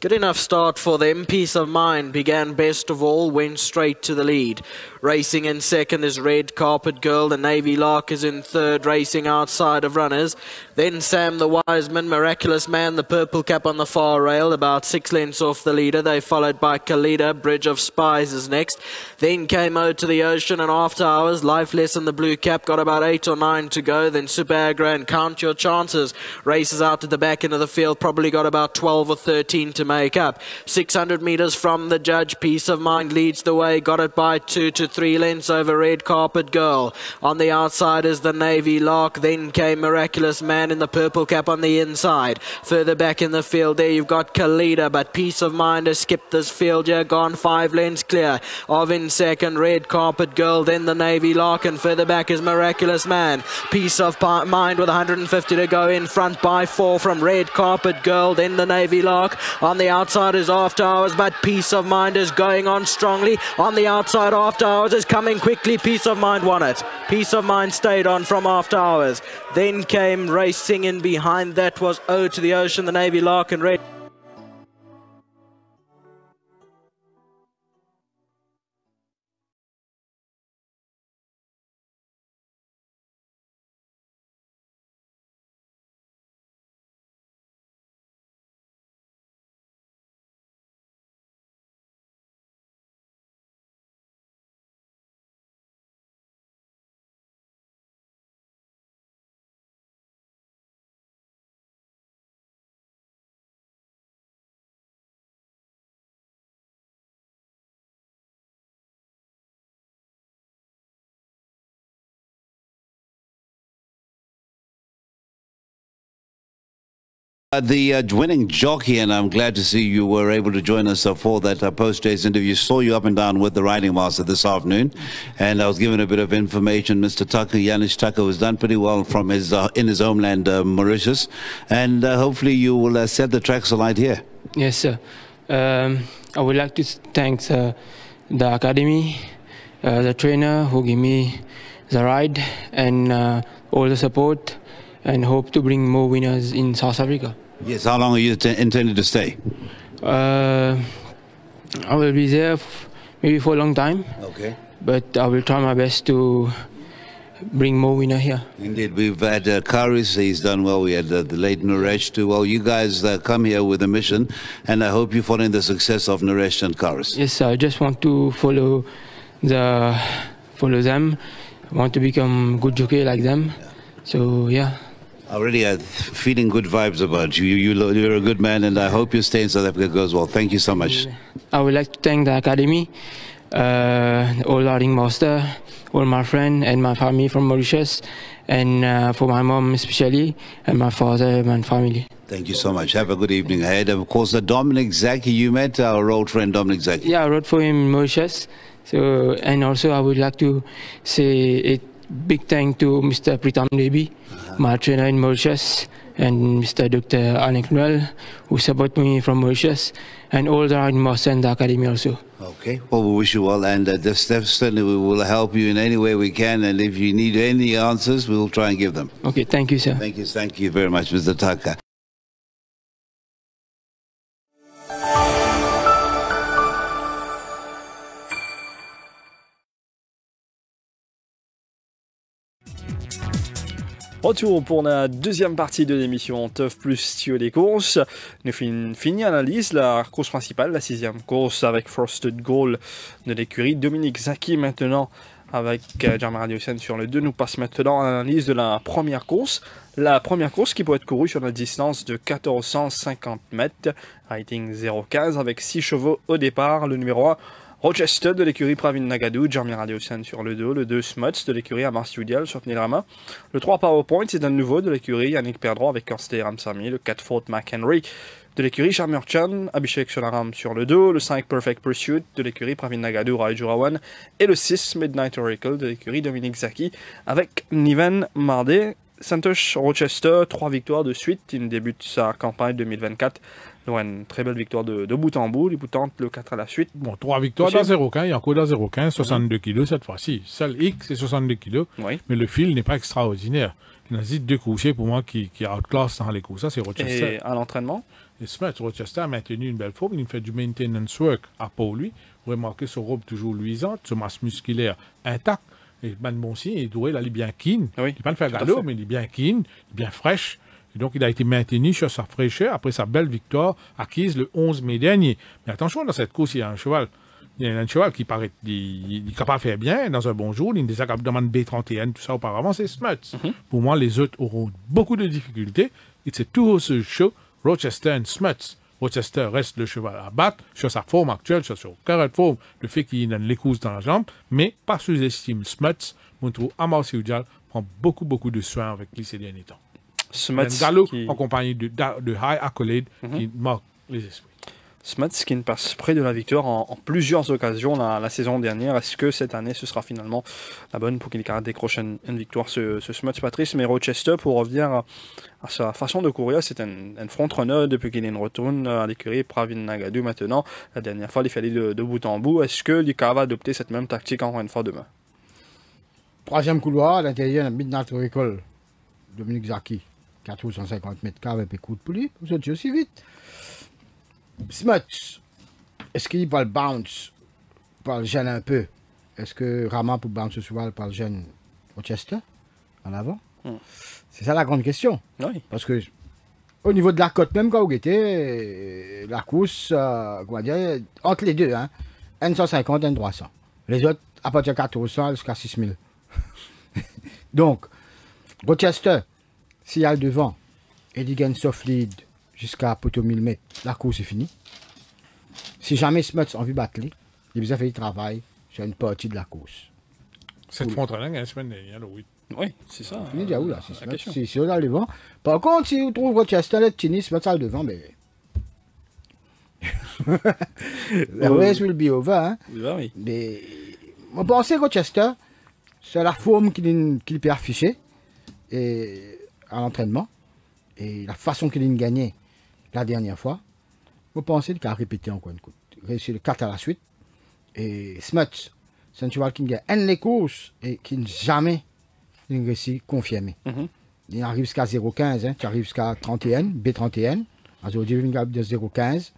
S4: Good enough start for them. Peace of Mind began best of all, went straight to the lead. Racing in second is Red Carpet Girl. The Navy Lark is in third, racing outside of runners. Then Sam the Wiseman, Miraculous Man, the purple cap on the far rail, about 6 lengths off the leader. They followed by Kalida. Bridge of Spies is next. Then came Ode to the Ocean and After Hours. Life Lesson, the blue cap, got about 8 or 9 to go. Then Super Agra and Count Your Chances races out to the back end of the field, probably got about 12 or 13 to make up. 600 metres from the judge. Peace of Mind leads the way, got it by 2 to 3 lengths over Red Carpet Girl. On the outside is the Navy Lark. Then came Miraculous Man in the purple cap on the inside. Further back in the field there you've got Kalida, but Peace of Mind has skipped this field here, gone 5 lengths clear of in second Red Carpet Girl, then the Navy Lark, and further back is Miraculous Man. Peace of Mind with 150 to go, in front by 4 from Red Carpet Girl, then the Navy Lark. On the outside is After Hours, but Peace of Mind is going on strongly. On the outside, After Hours is coming quickly. Peace of Mind won it. Peace of Mind stayed on from After Hours. Then came racing in behind. That was Ode to the Ocean, the Navy Lark, and Red.
S5: The winning jockey, and I'm glad to see you were able to join us for that post-race interview. Saw you up and down with the riding master this afternoon, and I was given a bit of information. Mr. Tucker, Yanish Tucker, has done pretty well from his in his homeland, Mauritius, and hopefully you will set the tracks alight here.
S6: Yes, sir. I would like to thank the academy, the trainer who gave me the ride, and all the support, and hope to bring more winners in South Africa.
S5: Yes, how long are you intending to stay?
S6: I will be there maybe for a long time.
S5: Okay.
S6: But I will try my best to bring more winners here.
S5: Indeed, we've had Karis, he's done well. We had the late Naresh too. Well, you guys come here with a mission, and I hope you follow in the success of Naresh and Karis.
S6: Yes, sir. I just want to follow them. I want to become good jockey like them. Yeah. So, yeah.
S5: Already feeling good vibes about you. You're a good man, and I hope you stay in South Africa goes well. Thank you so much.
S6: I would like to thank the academy, all riding master, all my friends and my family from Mauritius, and for my mom especially, and my father and my family.
S5: Thank you so much. Have a good evening ahead. Of course, Dominic Zaki, you met our old friend Dominic Zaki.
S6: Yeah, I rode for him in Mauritius. So, and also I would like to say a big thank to Mr. Pritam Devi, my trainer in Mauritius, and Mr. Dr. Anik Noel, who support me from Mauritius, and all the riding masters and the academy also.
S5: Okay, well, we wish you well, and certainly we will help you in any way we can, and if you need any answers, we will try and give them.
S6: Okay, thank you, sir.
S5: Thank you very much, Mr. Tucker.
S1: Retour pour la deuxième partie de l'émission Tough Plus Studio des courses. Nous finissons l'analyse la course principale, la 6e course avec Frosted Goal de l'écurie. Dominique Zaki maintenant avec Jeremy Radiosen sur le 2. Nous passons maintenant à l'analyse de la première course. La première course qui peut être courue sur la distance de 1450 mètres, rating 0,15 avec 6 chevaux au départ. Le numéro 1, Rochester de l'écurie Pravin Nagadu, Jeremy Radiosen sur le 2. Le 2, Smuts de l'écurie Amar Studial sur Nilrama. Le 3, PowerPoint, c'est un nouveau de l'écurie Yannick Perdron avec Kirsty Ramsamy. Le 4, Fort McHenry de l'écurie Charmer Chan, Abhishek Sonaram sur le 2. Le 5, Perfect Pursuit de l'écurie Pravin Nagadu, Rai Jurawan. Et le 6, Midnight Oracle de l'écurie Dominique Zaki avec Niven Mardé. Santosh Rochester, 3 victoires de suite. Il débute sa campagne 2024. Une très belle victoire de bout en bout. Il tente le 4 à la suite.
S2: Bon, 3 victoires dans 0,15. Il y a encore dans 0,15, 62 kilos cette fois-ci. Seul X, c'est 62 kilos.
S1: Oui.
S2: Mais le fil n'est pas extraordinaire. Il y a juste 2 couchers pour moi qui outclass dans les courses. Ça, c'est Rochester.
S1: Et à l'entraînement?
S2: Et Smith, Rochester a maintenu une belle forme. Il fait du maintenance work à pour lui. Vous remarquez son robe toujours luisante, sa masse musculaire intacte. Et ben bon signe, il est bien keen.
S1: Oui,
S2: il ne pas le faire galop, mais il est bien keen, bien fraîche. Et donc, il a été maintenu sur sa fraîcheur après sa belle victoire acquise le 11 mai dernier. Mais attention, dans cette course, il y a un cheval. Il y a un cheval qui paraît il est capable de faire bien dans un bon jour. Il est déjà capable de demander B31, tout ça auparavant, c'est Smuts. Pour moi, les autres auront beaucoup de difficultés. It's a two-horse show, Rochester and Smuts. Rochester reste le cheval à battre sur sa forme actuelle, sur son carré de forme, le fait qu'il a les courses dans la jambe, mais pas sous-estime Smuts. Mon trou Amar Sioudial prend beaucoup de soin avec lui ces derniers temps.
S1: Smuts
S2: Gallo en compagnie de High Accolade qui marque les esprits.
S1: Smuts qui ne passe près de la victoire en plusieurs occasions la saison dernière. Est-ce que cette année ce sera finalement la bonne pour qu'il décroche une victoire ce Smuts, Patrice? Mais Rochester, pour revenir à sa façon de courir, c'est un front-runner depuis qu'il est retourne à l'écurie Pravin Nagadu maintenant. La dernière fois, il fallait de bout en bout. Est-ce que Lucas va adopter cette même tactique encore une fois demain?
S3: Troisième couloir, à l'intérieur de Midnight Oracle, Dominique Zaki, 450 mètres carrés avec coup de poulie, vous êtes aussi vite. Smuts, est-ce qu'il va le bounce, par le gêne un peu? Est-ce que Rama pour bounce ce soir par le gêne Rochester en avant? C'est ça la grande question.
S1: Oui.
S3: Parce que au niveau de la cote, même quand vous guettez, la course, comment dire, entre les deux, hein, N150 et N300. Les autres, à partir de 1400 jusqu'à 6000. Donc, Rochester, s'il y a le devant, et il gagne soft lead jusqu'à poteau 1000 mètres, la course est finie. Si jamais Smuts a envie de battre, il a besoin de faire du travail sur une partie de la course.
S2: Cette frontière-là, il y a une semaine dernière, oui.
S1: Oui, c'est ça.
S3: Fini déjà où là? Si on a le devant. Par contre, si vous trouvez Rochester, le tennis, Smuts a le devant, mais. La race will be over, hein.
S1: Oui.
S3: Mais. On pensait que Rochester, c'est la forme qu'il peut afficher et, à l'entraînement et la façon qu'il a gagné la dernière fois. On pensait qu'il a répété encore une coup. Réussi le 4 à la suite. Et Smuts, c'est un cheval qui gagne les courses et qui n'a jamais réussi à confirmer. Il arrive jusqu'à 0,15, hein. Tu arrives jusqu'à 31, B31. Alors, il arrive de 0,15.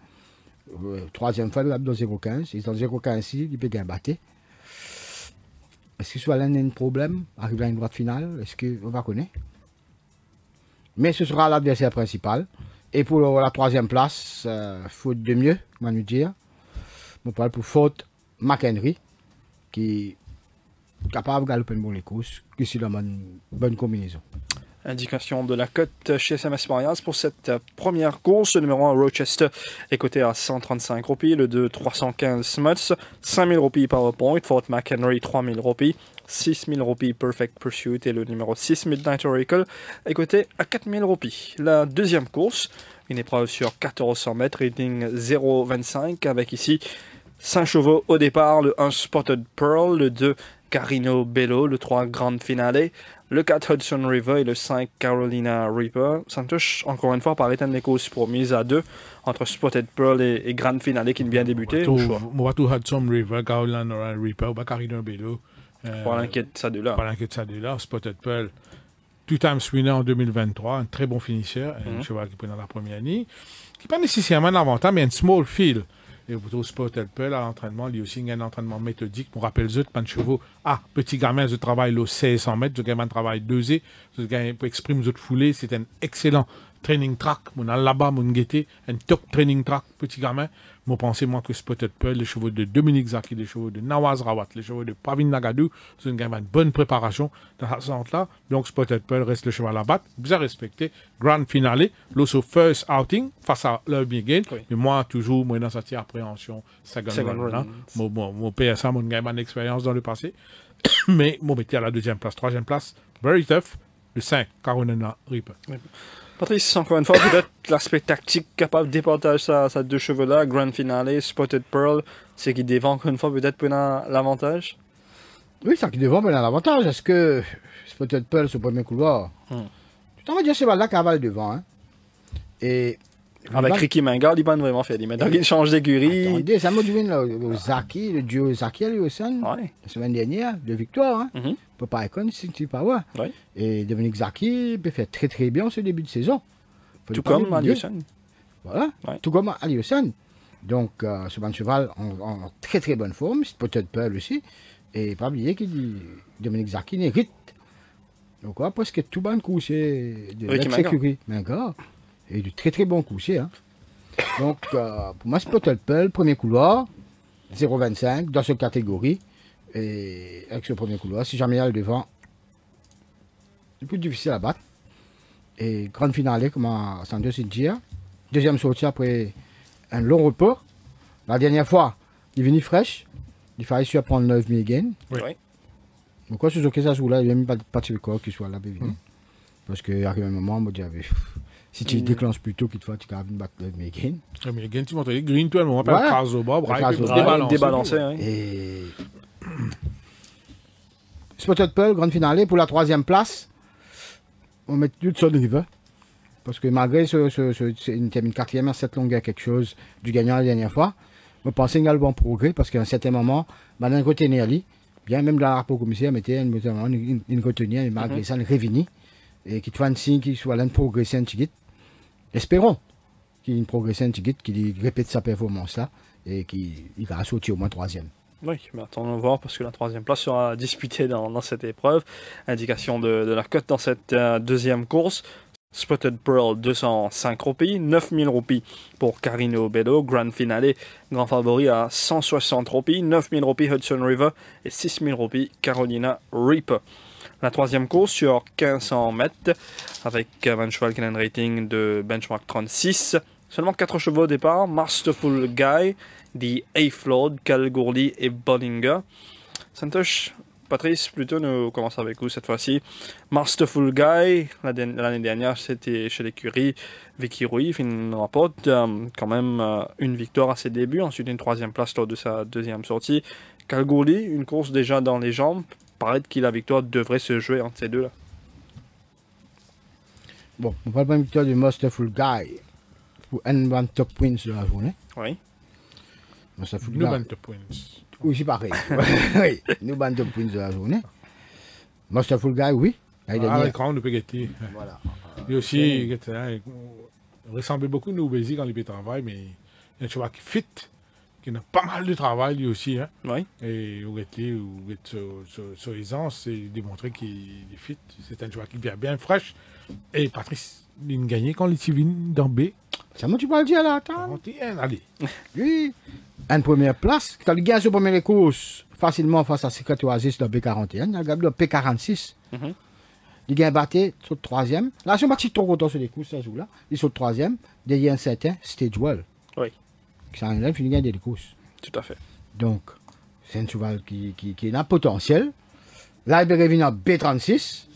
S3: Troisième fois, il arrive de 0,15. Il est dans 0,15 ici, il peut gagner battre. Est-ce que soit l'un a un problème, arrive à une droite finale? Est-ce qu'on va connaître? Mais ce sera l'adversaire principal. Et pour la troisième place, faute de mieux, on va nous dire. On parle pour faute McHenry, qui est capable de galoper une bonne course, qui est dans une bonne combinaison.
S1: Indication de la cote chez SMS Marias pour cette première course. Le numéro 1 Rochester est coté à 135 roupies, le 2 315 Smuts, 5000 roupies PowerPoint, Fort McHenry 3000 roupies, 6000 roupies Perfect Pursuit et le numéro 6 Midnight Oracle est coté à 4000 roupies. La deuxième course, une épreuve sur 1400 mètres, rating 0,25 avec ici 5 chevaux au départ, le 1 Spotted Pearl, le 2 Carino Bello, le 3 Grand Finale, le 4 Hudson River et le 5 Carolina Reaper. Santosh, encore une fois, par étant des courses pour mise à 2 entre Spotted Pearl et Grand Finale qui vient débuter.
S2: On va tout Hudson River, Carolina Reaper, Carino Bello.
S1: Pas l'inquiète ça de là.
S2: Pas l'inquiète ça de là. Spotted Pearl, two-time winner en 2023, un très bon finisseur, un cheval qui prend dans la première année, qui n'est pas nécessairement un avantage, mais un small field. Et pour Spotted Pearl, à l'entraînement, il y a aussi un entraînement méthodique. Je me rappelle, pas de chevaux. Petit gamin, je travaille le 1600 mètres, je gamin travaille 2 et, je gamin pour exprimer votre foulée. C'est un excellent training track. Mon là-bas, mon guetté, un top training track, petit gamin. Moi, pensez moi que Spotted Pearl, les chevaux de Dominique Zaki, les chevaux de Nawaz Rawat, les chevaux de Pravin Nagadou, c'est une gamin de bonne préparation dans ce sens-là. Donc, Spotted Pearl reste le cheval à battre, bien respecté. Grand finale, l'osso first outing face à leur big game. Oui. Mais moi, toujours, moi, dans cette appréhension, second run. Mon PSA, mon gamin d'expérience dans le passé. Mais, mon métier à la 2e place, 3e place, very tough, le 5, Carolina Reaper. Oui.
S1: Patrice, encore une fois, peut-être l'aspect tactique capable de départager ces 2 chevaux-là, Grand Finale, Spotted Pearl, c'est qui défend encore une fois peut-être pour l'avantage?
S3: Oui, c'est qui défend pour l'avantage. Est-ce que Spotted Pearl, ce premier couloir, tu vas dire ce cheval-là cavale devant. Hein? Et
S1: avec Ricky Mangard, il n'a pas vraiment fait. Maintenant qu'il change d'écurie.
S3: Attendez, ça m'a dit le Zaki, le duo Zaki à l'Usan, la semaine dernière, 2 victoires. Hein? Peut pas être c'est pas ouais. Et Dominique Zaki peut faire très très bien ce début de saison.
S1: Tout comme Aliosan.
S3: Voilà, tout comme Aliosan. Donc, ce bon cheval en très très bonne forme, c'est peut-être Pearl aussi. Et pas oublier qu'il dit Dominique Zaki n'hérite. Donc, presque tout bon couché de l'ex-écurie Mangard. Et du très très bon couché. Hein. Donc, pour moi, c'est peut-être Pearl, premier couloir, 0,25 dans cette catégorie. Et avec ce premier couloir, si jamais il y a le devant, c'est plus difficile à battre. Et grande finale, comme Sandro Sintia. Deuxième sortie après un long repos. La dernière fois, il est venu fraîche. Il fallait surprendre 9 000 gains.
S1: Oui.
S3: Donc, quoi, c'est ce ça là, il n'y a même pas de corps qui soit là. Parce qu'à un moment, on me dit, si tu déclenches plus tôt qu'il te faut, tu vas battre 9 000 gains.
S2: 9 000 gains, tu montres green, toi, on appelle Caso Bob,
S1: débalancé.
S3: Et Spotted Pearl, grande finale, pour la 3e place, on met Hudson River. Parce que malgré il termine 4e à cette longueur, quelque chose du gagnant la dernière fois, je pensais qu'il y a le bon progrès, parce qu'à un certain moment, d'un côté, Nerli, bien même dans le rapport commissaire, mettait une retenue, malgré ça, une révinie, et qui te fait un signe qu'il soit là de progresser un petit guide. Espérons qu'il y ait une progression un petit guide, qu'il répète sa performance-là, et qu'il va sortir au moins 3e.
S1: Oui, mais attendons voir parce que la 3e place sera disputée dans cette épreuve. Indication de la cote dans cette 2e course. Spotted Pearl, 205 roupies, 9000 roupies pour Carino Bello. Grand Finale, grand favori à 160 roupies, 9000 roupies Hudson River et 6000 roupies Carolina Reaper. La 3e course sur 1500 mètres avec un cheval qui a un rating de benchmark 36. Seulement 4 chevaux au départ. Masterful Guy, The A-Flood, Kalgoorlie et Bollinger. Santosh, Patrice, plutôt, nous commençons avec vous cette fois-ci. Masterful Guy, l'année dernière, c'était chez l'écurie Vicky Rouy. Il rapporte quand même une victoire à ses débuts, ensuite une 3e place lors de sa 2e sortie. Kalgoorlie, une course déjà dans les jambes. Paraît que la victoire devrait se jouer entre ces deux-là.
S3: Bon, on parle pas de victoire de Masterful Guy pour un top wins de la journée.
S1: Oui.
S3: Masterful
S2: Nous,
S3: Guy.
S2: top wins.
S3: Oui, c'est pareil. Oui, nous, ban top wins de la journée. Masterful Guy, oui.
S2: L'écran, nous peut guetter.
S3: Voilà.
S2: Et aussi, il ressemble beaucoup à nous, Bézi, quand il travaille, mais il y a un cheval qui fit, qui a pas mal de travail, lui aussi. Hein.
S1: Oui.
S2: Et au guetter, sur aisance, c'est démontrer qu'il est fit. C'est un cheval qui vient bien fraîche. Et Patrice, il a gagné quand il est venu dans B.
S3: C'est moi tu peux le dire là, attends.
S2: Allez.
S3: Oui. Une première place. Quand il gagne sur première course, facilement face à Secret Oasis dans B41, il a gagné dans P46. Il gagne batté sur le 3e. Là, si on battit trop content sur les courses, ça joue là. Il est sur le 3e. Derrière un certain Stagewell.
S1: Oui.
S3: Qui s'en il finit de gagner des courses.
S1: Tout à fait.
S3: Donc, c'est un cheval qui a un potentiel. Là, il est revenu en B36.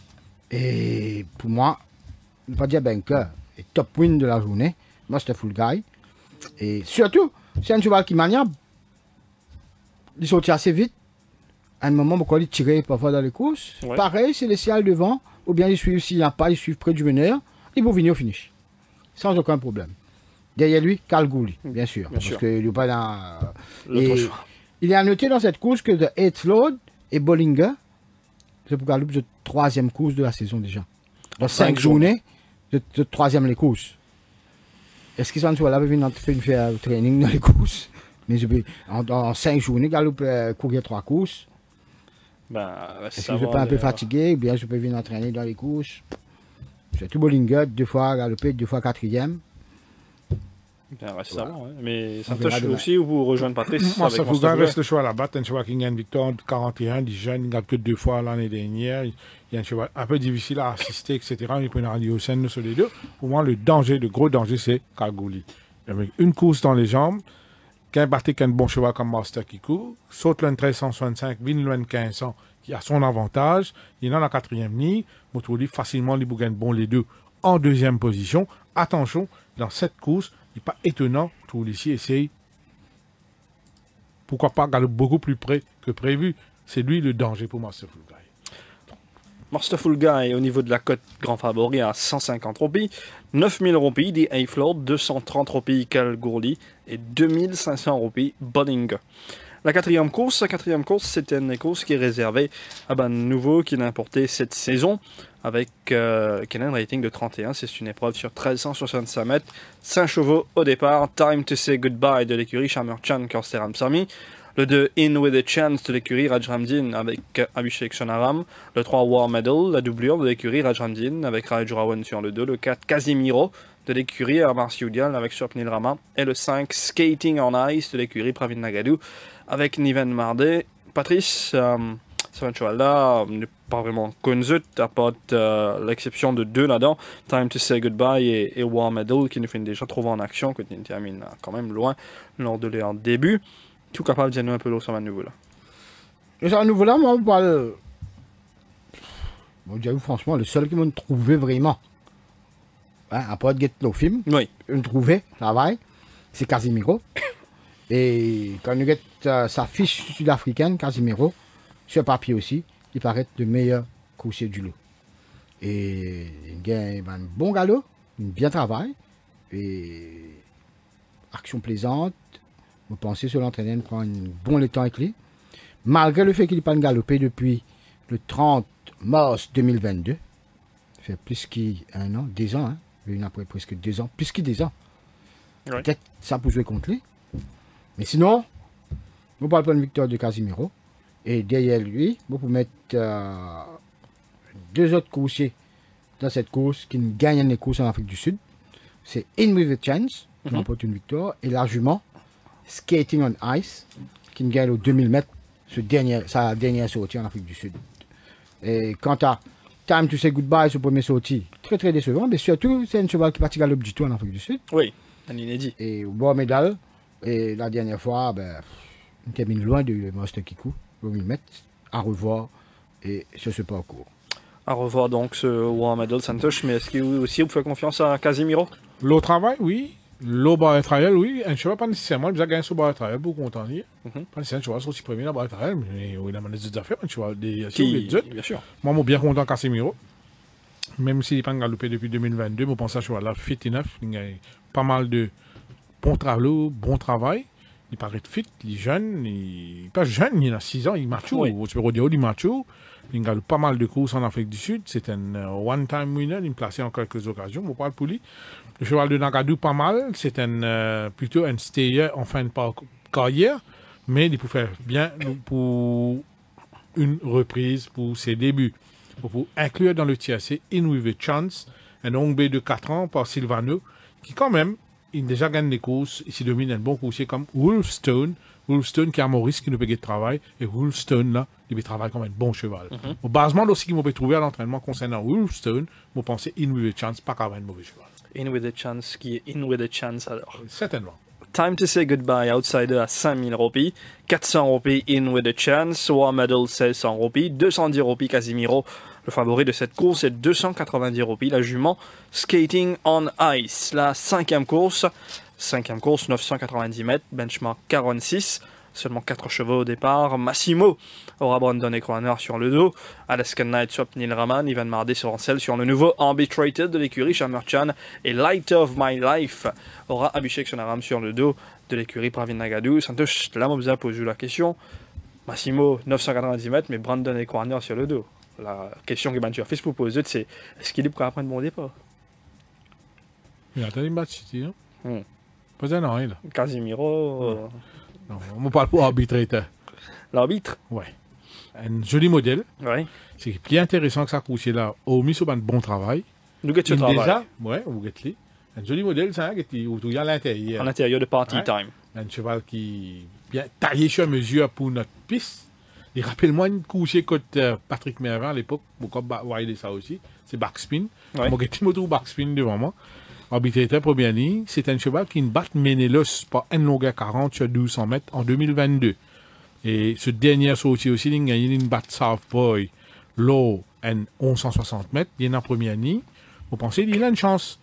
S3: Et pour moi, je ne vais pas dire banker. Et top win de la journée. Masterful Guy. Et surtout, c'est un cheval qui maniable. Il sortit assez vite. À un moment, pourquoi il tirait parfois dans les courses. Ouais. Pareil, c'est les ciels devant. Ou bien ils suivent, s'il n'y a pas, ils suivent près du meneur. Ils vont venir au finish. Sans aucun problème. Derrière lui, Kalgoorlie, bien sûr. Parce qu'il n'est pas dans. Il est à noter dans cette course que The Eighth Lord et Bollinger, c'est pour Kalgoorlie, c'est 3e course de la saison déjà. Dans 5 journées, c'est 3e les courses. Est-ce qu'ils sont là, ils viennent faire training dans les courses? Mais je peux, en 5 journées, courir 3 courses.
S1: Ben,
S3: est-ce que je suis pas un peu fatigué, ou bien je peux venir entraîner dans les courses. J'ai tout Bollinger, 2 fois galopé, 2 fois 4e.
S1: Ben, récemment, mais ça touche aussi où vous rejoindre Patrice.
S2: Moi, ça vous reste le choix là-bas. Un cheval qui gagne une victoire de 41, des jeunes, il gagne que 2 fois l'année dernière. Il y a un cheval un peu difficile à assister, etc. Il prend une radio scène sur les deux. Pour moi, le gros danger, c'est Kalgoorlie. Avec une course dans les jambes, qu'un batté qu'un bon cheval comme Master qui court, saute le 1365, vine le 1500, qui a son avantage. Il est dans la 4e ligne. Motourli, facilement, il gagne bon les deux en 2e position. Attention, dans cette course, il n'est pas étonnant, tout ici essaye, pourquoi pas, galope beaucoup plus près que prévu. C'est lui le danger pour Masterful Guy.
S1: Masterful Guy, au niveau de la cote grand favori, à 150 roupies, 9000 roupies, des Hayflord, 230 roupies Kalgoorlie et 2500 roupies Bollinger. La quatrième course, c'était une course qui est réservée à un nouveau qui l'a importé cette saison avec un rating de 31. C'est une épreuve sur 1365 mètres, 5 chevaux au départ. Time to say goodbye de l'écurie Shamerchan Korsteram Sami. Le 2 In with a Chance de l'écurie Rajramdin avec Abhishek Sonaram. Le 3 War Medal, la doublure de l'écurie Rajramdin avec Raj Rawan sur le 2. Le 4 Casimiro de l'écurie Amar Sioudial avec Swapnil Rama. Et le 5 Skating on Ice de l'écurie Pravin Nagadou avec Niven Mardé. Patrice, ce cheval-là n'est pas vraiment connu, à part l'exception de 2 là-dedans, Time to Say Goodbye et War Medal, qui nous fait déjà trouver en action, que nous termine quand même loin lors de leur début. Tout capable de nous un peu l'eau sur un nouveau là.
S3: Et sur un nouveau là, moi, on parle. Bon, j'avoue, franchement, le seul qui m'a trouvé vraiment, à part de Get No Film,
S1: oui.
S3: Me trouvé, travail, c'est Casimiro. Et quand on regarde sa fiche sud-africaine, Casimiro, sur papier aussi, il paraît le meilleur coursier du lot. Et il a un bon galop, un bien travail, et action plaisante. Vous pensez sur l'entraîneur prend un bon temps avec lui. Malgré le fait qu'il n'ait pas galopé depuis le 30 mars 2022, ça fait plus qu'un an, 2 ans, hein. Il a presque 2 ans, plus que 2 ans. Oui. Peut-être ça peut jouer contre lui. Mais sinon, vous parlez pas de victoire de Casimiro. Et derrière lui, vous pouvez mettre 2 autres coursiers dans cette course qui gagnent les courses en Afrique du Sud. C'est In With a Chance, qui remporte une victoire, et largement Skating on Ice, qui gagne aux 2000 mètres, sa dernière sortie en Afrique du Sud. Et quant à Time to Say Goodbye, ce premier sortie, très très décevant, mais surtout, c'est un cheval qui partit galope du tout en Afrique du Sud.
S1: Oui, un inédit.
S3: Et au bord médaille, et la dernière fois, on termine loin de Master Kikou, 2000 mètres, à revoir, et sur ce parcours.
S1: À revoir donc ce War Medal Santosh, mais est-ce qu'il aussi vous fait confiance à Casimiro?
S2: Le travail, oui. Le barre trial, oui. Un cheval, pas nécessairement. Il a gagné sur barre trial pour contenir. Pas nécessairement, un cheval sorti premier dans barre trial, mais il a mené des affaires, un cheval des
S1: bien sûr.
S2: Moi, je suis bien content Casimiro. Même s'il n'est pas galopé depuis 2022, je pense que ce cheval-là, fit enough. Il a pas mal de bon travail. Il paraît fit, il est jeune. Il n'est pas jeune, il a 6 ans, il est macho. Oui. Tu peux redire, il est macho. Il galope pas mal de courses en Afrique du Sud. C'est un one-time winner. Il est placé en quelques occasions. On parle pour lui. Le cheval de Nagadou, pas mal. C'est plutôt un stayer en fin de carrière. Mais il peut faire bien pour une reprise pour ses débuts. Pour inclure dans le TRC In With a Chance, un Ongbe de 4 ans par Silvano, qui quand même, il déjà gagne des courses. Ici domine un bon coursier comme Wolfstone. Wolfstone qui a Maurice qui nous paye de travail. Et Wolfstone, là, il travaille comme un bon cheval. Au basement aussi qu'il m'a trouvé à l'entraînement concernant Wolfstone, je pense In With a Chance, pas qu'avant un mauvais cheval.
S1: In With a Chance, qui est In With a Chance alors.
S2: Certainement.
S1: Time to Say Goodbye, Outsider à 5000 roupies, 400 roupies In With a Chance, War Medal 1600 roupies, 210 roupies Casimiro. Le favori de cette course est 290 roupies, la jument Skating on Ice. La 5e course, 990 mètres, benchmark 46, seulement 4 chevaux au départ. Massimo aura Brandon Equaner sur le dos, Alaskan Knight Swapnil Raman, Ivan Mardé sur Ancel sur le nouveau Arbitrated de l'écurie Shamerchan, et Light of My Life aura Abhishek Sonaram sur le dos de l'écurie Pravin Nagadou. Santosh, là, on vous a posé la question. Massimo, 990 mètres, mais Brandon Equaner sur le dos. La question que tu as fait pour poser, c'est est-ce qu'il est prêt à prendre mon départ?
S2: Il a attendu le match, City, hein? Pas un an, là.
S1: Casimiro.
S2: Non, on parle pour arbitrateur.
S1: L'arbitre?
S2: Ouais. Un joli modèle.
S1: Oui.
S2: C'est plus intéressant que ça coûte là. Au mis sur un bon travail.
S1: Nous guettons le travail.
S2: Déjà, ouais, vous guettez. Un joli modèle, ça, où il y a l'intérieur.
S1: À l'intérieur de Party Time.
S2: Un cheval qui bien taillé sur mesure pour notre piste. Et rappelle-moi une couchée côte Patrick Mervin à l'époque, pourquoi voyez ça aussi, c'est backspin.
S1: Ouais.
S2: Mon gars, moto backspin devant moi. Arbitrateur première ligne, c'est un cheval qui ne bat Ménélos par une longueur 40 sur 1200 mètres en 2022. Et ce dernier sortie aussi, il a une batte Southboy low en 1160 mètres, il est en première ligne. Vous pensez qu'il a une chance.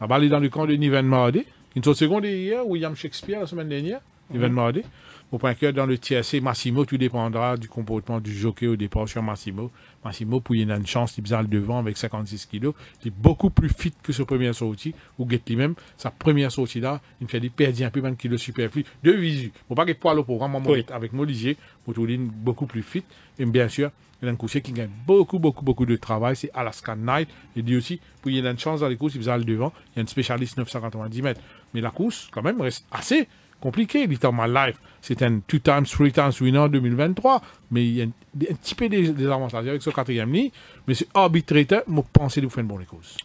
S2: La balle est dans le camp de Niven Mardé. Une autre seconde hier, William Shakespeare la semaine dernière, Niven Mardé. Au point que dans le TSC, Massimo, tout dépendra du comportement du jockey au départ sur Massimo. Massimo, pour il a une chance, il bizarre le devant avec 56 kilos. Il est beaucoup plus fit que sa première sortie. Ou Get lui-même, sa première sortie là, il me fait perdre un peu 20 kilos superflu. De visu. Faut pas qu'il poil au programme avec Molizier, pour tout dire beaucoup plus fit. Et bien sûr, il y a un coursier qui gagne beaucoup de travail, c'est Alaska Knight. Il dit aussi, pour il y a une chance dans les courses, il bizarre le devant. Il y a un spécialiste 990 mètres. Mais la course, quand même, reste assez compliqué, Little My Life. C'est un 2 times, 3 times winner en 2023. Mais il y a un petit peu des avantages avec ce quatrième ligne. Mais c'est arbitrateur, moi, pensez de vous faire une bonne course.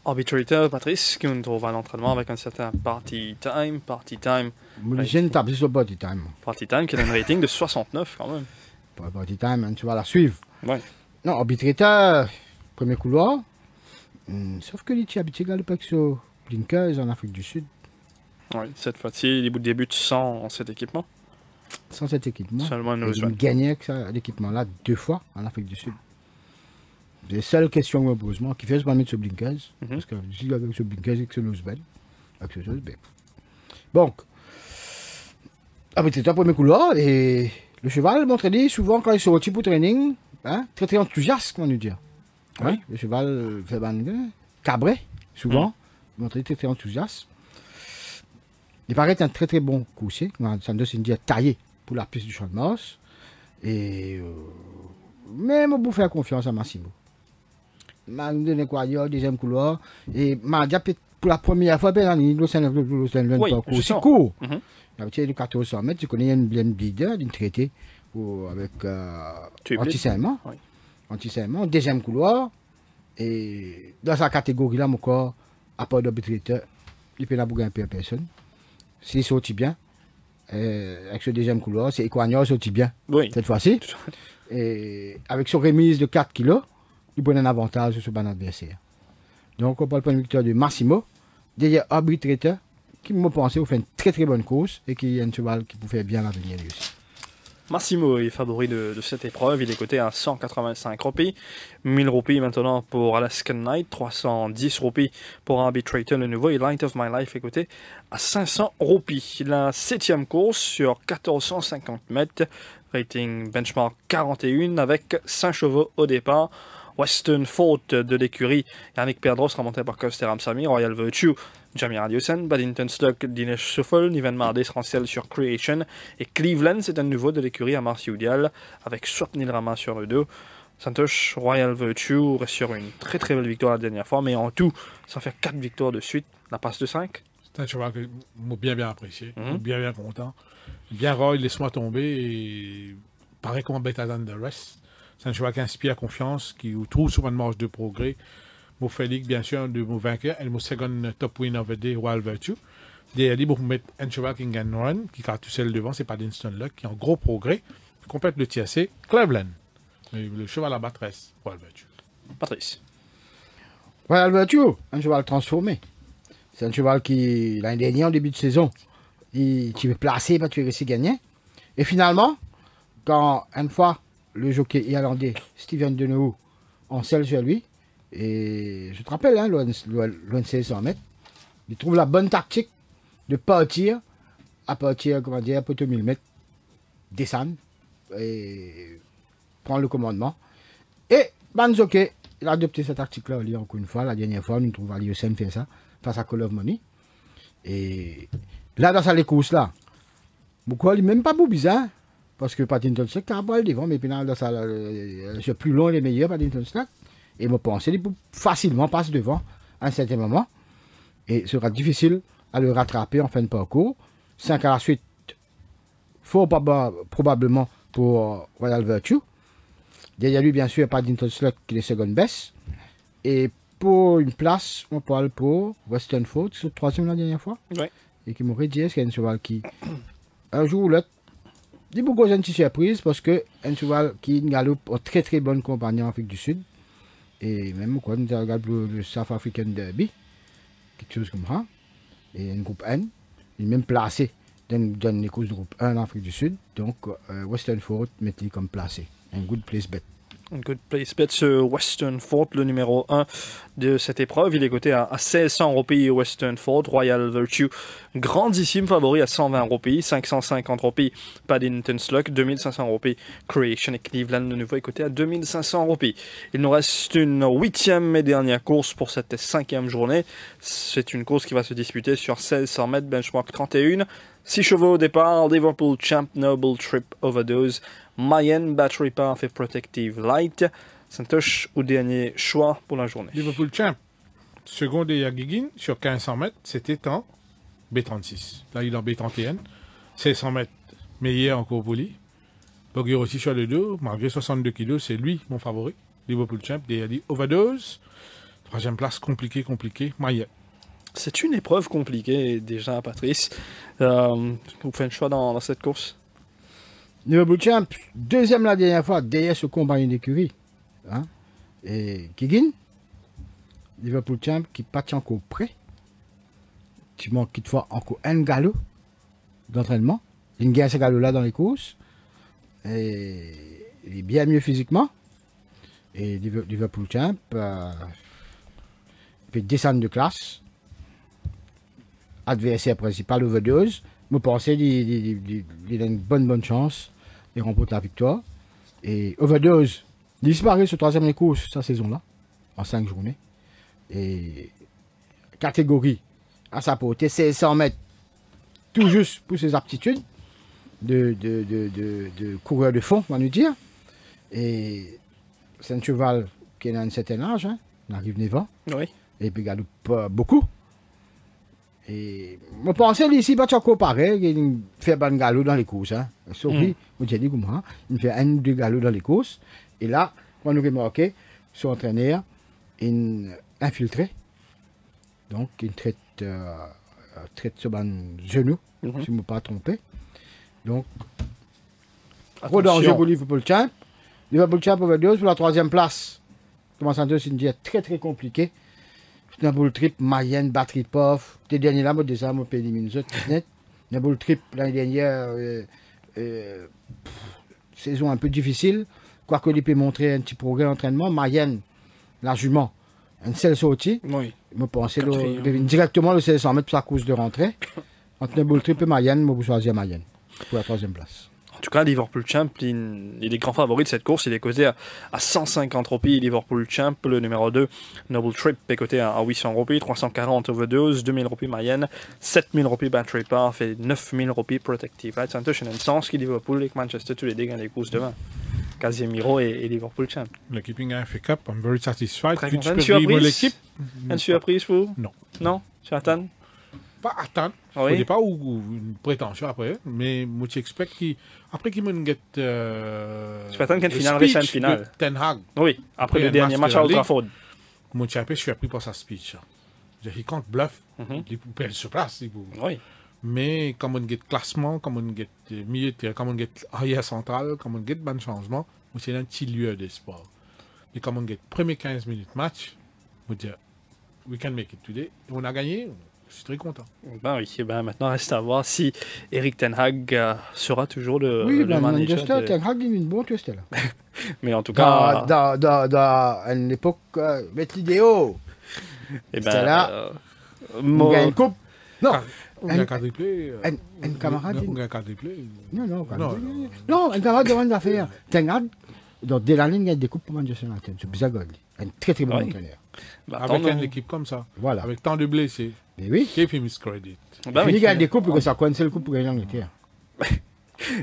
S1: Arbitrateur, Patrice, qui nous trouve à l'entraînement avec un certain Party Time.
S3: J'ai une table sur Party Time.
S1: Party Time qui a un rating de 69 quand même.
S3: Party Time, tu vas la suivre.
S1: Ouais.
S3: Non, arbitrateur, premier couloir. Sauf que les habitués à l'époque sur Blinkers en Afrique du Sud.
S1: Oui, cette fois-ci, les bouts débutent sans cet équipement.
S3: Sans cet équipement.
S1: Seulement une
S3: ils ont gagné avec ça, l'équipement-là 2 fois en Afrique du Sud. Les seules questions que je me pose, moi, qui fait se mettre sur Blinkers, parce que je suis avec ce Blinkers et que ce Nosebell. Donc, c'était un premier couloir et le cheval, m'entraînait souvent quand il sort pour training, hein, très enthousiaste, comment nous dire.
S1: Oui.
S3: Hein, le cheval fait cabré, souvent, m'entraîner très enthousiaste. Il paraît être un très bon coursier, ça me donne dire taillé pour la piste du Champ de Mars. Et même au bout faire confiance à Massimo. M'a donné quoi, deuxième couloir. Et m'a dit pour la première fois, il c'est court. Il y a 1400 mètres, tu connais une blême leader d'une traité avec anti-saignement.
S1: Oui.
S3: Anti-saignement, deuxième couloir. Et dans sa catégorie là, mon corps, à part d'arbitrateur, il peut la bouger un peu à personne. S'il sortit bien, avec ce deuxième couloir, c'est Equanior sortit bien cette fois-ci. Et avec son remise de 4 kilos, il prend un avantage sur son adversaire. Donc on parle pas de victoire de Massimo, derrière arbitrateur, qui m'a pensé vous fait une très bonne course et qui est un cheval qui peut faire bien l'avenir lui aussi.
S1: Massimo est favori de cette épreuve, il est coté à 185 roupies, 1000 roupies maintenant pour Alaskan Knight, 310 roupies pour Arbitrator le nouveau, et Light of My Life est coté à 500 roupies. La 7e course sur 1450 mètres, rating benchmark 41 avec 5 chevaux au départ. Western Fault de l'écurie, Yannick Perdros remonté par Kosteram Sami, Royal Virtue, Jamie Radiosen, Paddington Stock, Dinesh Shuffle, Niven Mardé Ranciel sur Creation, et Cleveland, c'est un nouveau de l'écurie à Marciudial, avec Swapnil Rama sur le dos. Santosh, Royal Virtue reste sur une très belle victoire la dernière fois, mais en tout, ça fait 4 victoires de suite, la passe de 5.
S2: C'est un cheval que j'ai bien apprécié, bien content. Bien Roy, laisse-moi tomber, et pareil comme Better Than the Rest. C'est un cheval qui inspire confiance, qui trouve souvent une marge de progrès. Mon Félix, bien sûr, de mon vainqueur, et mon second top win of the day, Royal Virtue. Derrière, pour mettre un cheval qui gagne run, qui a tout seul devant, c'est pas Dinston Luck, qui est en gros progrès, qui complète le TSC, Cleveland. Le cheval à battre reste, Royal Virtue.
S1: Patrice.
S3: Royal Virtue, un cheval transformé. C'est un cheval qui, l'année dernière, en début de saison, tu veux placer, tu veux réussir à gagner. Et finalement, quand une fois, le jockey irlandais Steven Deneuve en selle sur lui, et je te rappelle, loin de 1600 mètres, il trouve la bonne tactique de partir, comment dire, à peu de 1000 mètres, descendre et prendre le commandement. Et Banzoké, il a adopté cette tactique-là, encore une fois, la dernière fois, nous trouvons Aliosen faire ça, face à Call of Money. Et là, dans cette course-là, pourquoi il n'est même pas bizarre? Parce que Paddington Stock a pas le devant, mais puis dans ça, c'est plus long les meilleurs Paddington Stock. Et je pense qu'il peut facilement passer devant à un certain moment. Et ce sera difficile à le rattraper en fin de parcours. 5 à la suite, fort probablement pour Royal Virtue. Derrière lui, bien sûr, Paddington Slug qui est second best. Et pour une place, on parle pour Western Fort, c'est le troisième la dernière fois.
S1: Ouais.
S3: Et qui m'aurait dit, est-ce qu'il y a un cheval qui, un jour ou l'autre, dit beaucoup une petite surprise parce que un cheval qui galope en très très bonne compagnie en Afrique du Sud. Et même quand on regarde le South African Derby, quelque chose comme ça, et un groupe N, il est même placé dans les courses de groupe 1 en Afrique du Sud. Donc, Western Fort mettait comme placé. Un good place bet.
S1: Un good place bet sur Western Fort, le numéro 1 de cette épreuve. Il est coté à 1600 roupies Western Fort. Royal Virtue, grandissime favori à 120 roupies. 550 roupies Paddington Slug. 2500 roupies Creation et Cleveland. Le nouveau est coté à 2500 roupies. Il nous reste une 8e et dernière course pour cette 5e journée. C'est une course qui va se disputer sur 1600 mètres, benchmark 31. 6 chevaux au départ, Liverpool Champ, Noble Trip, Overdose, Mayen, Battery Path et Protective Light. Santosh au dernier choix pour la journée.
S2: Liverpool Champ, second de Yagigin, sur 1500 mètres, c'était en B36. Là, il est en B31. 1600 mètres, meilleur encore pour lui. Bogey aussi sur le dos, malgré 62 kg, c'est lui mon favori. Liverpool Champ, derrière lui, Overdose. Troisième place, compliqué, Mayen.
S1: C'est une épreuve compliquée déjà, Patrice. Vous faites un choix dans cette course?
S3: Liverpool Champ, deuxième la dernière fois, derrière ce compagnie d'écurie. Hein? Et Kiggin, Liverpool Champ qui patche encore prêt. Tu manques toutefois encore un galop d'entraînement. Il gagne ce galop-là dans les courses. Et il est bien mieux physiquement. Et Liverpool Champ peut descendre de classe. Adversaire principal, Overdose. Je pense qu'il a une bonne chance. Il remporte la victoire. Et Overdose, il disparaît sur troisième course cette saison-là, en 5 journées. Et catégorie à sa portée, 1600 mètres, tout juste pour ses aptitudes de coureur de fond, on va nous dire. Et c'est un cheval qui a un certain âge, hein, il arrive 9 ans.
S1: Oui.
S3: Et puis il galope beaucoup. Et je pensais ici, pas encore pareil, il fait un galop dans les courses. Hein. Sauf que, j'ai dit comment, il fait un ou deux galops dans les courses. Et là, on nous remarqué, son entraîneur, il infiltré. Donc, il traite sur un genou, si je ne me pas trompé. Donc, gros danger pour Liverpool Champ. Liverpool Champ Overdose pour la troisième place. Comment ça c'est une diète très très compliquée. Noble Trip, Mayenne, Battery Puff. Les derniers là, moi déjà, je peux éliminer les autres. Noble Trip, l'année dernière, saison un peu difficile. Quoique il peut montrer un petit progrès d'entraînement. Mayenne, la jument, une seule sortie.
S1: Oui.
S3: Je pensais directement le 1600 mètres pour sa course de rentrée. Entre Noble Trip et Mayenne, je vais choisir Mayenne pour la troisième place.
S1: En tout cas, Liverpool Champ, il est grand favori de cette course. Il est coté à 150 roupies. Liverpool Champ, le numéro 2, Noble Trip, est coté à 800 roupies, 340 Overdose, 2000 roupies Mayenne, 7000 roupies Battery Path et 9000 roupies Protective Light. C'est un touch, il y a un sens qui Liverpool et Manchester, tous les deux gagnent des courses demain. Casemiro et Liverpool Champ.
S2: Le keeping a FA Cup, I'm very satisfied.
S1: Très content. Une surprise? Une surprise pour vous?
S2: Non.
S1: Non? Tu attends?
S2: Pas attendre.
S1: Oui.
S2: Au départ, ou une prétention après, mais moi j'expecte qu'après qu'il me get.
S1: Tu peux attendre qu'une finale reste une finale.
S2: Ten Hag.
S1: Oui, après le dernier match à Old Trafford.
S2: Moi je suis appris par sa speech. Il compte bluff, il peut perdre sur place.
S1: Oui.
S2: Mais comme on get classement, comme on get milieu de terrain, comme on get arrière central, comme on get bon changement, c'est un petit lieu d'espoir. Et comme on get premier 15 minutes match, on dit we can make it today. On a gagné. Je suis très content.
S1: Ben oui, ben maintenant reste à voir si Eric Ten Hag sera toujours le
S3: manager.
S1: Manchester
S3: Ten Hag est une bonne twister là.
S1: Mais en tout cas,
S3: dans une époque, mettre l'idéo.
S1: Et
S3: ben là, on gagne une coupe. Non.
S2: On gagne un quadruplé.
S3: Un camarade.
S2: On gagne un quadruplé.
S3: Non, un camarade demande d'affaires. Ten Hag, dès l'année, il gagne des coupes pour Manchester United. C'est bizarre. Un très très bon entraîneur.
S2: Avec une équipe comme ça.
S3: Voilà.
S2: Avec tant de blessés.
S3: Mais oui.
S2: Give him his credit.
S3: Il gagne des coupes, que ça coince le coup pour gagner en Angleterre.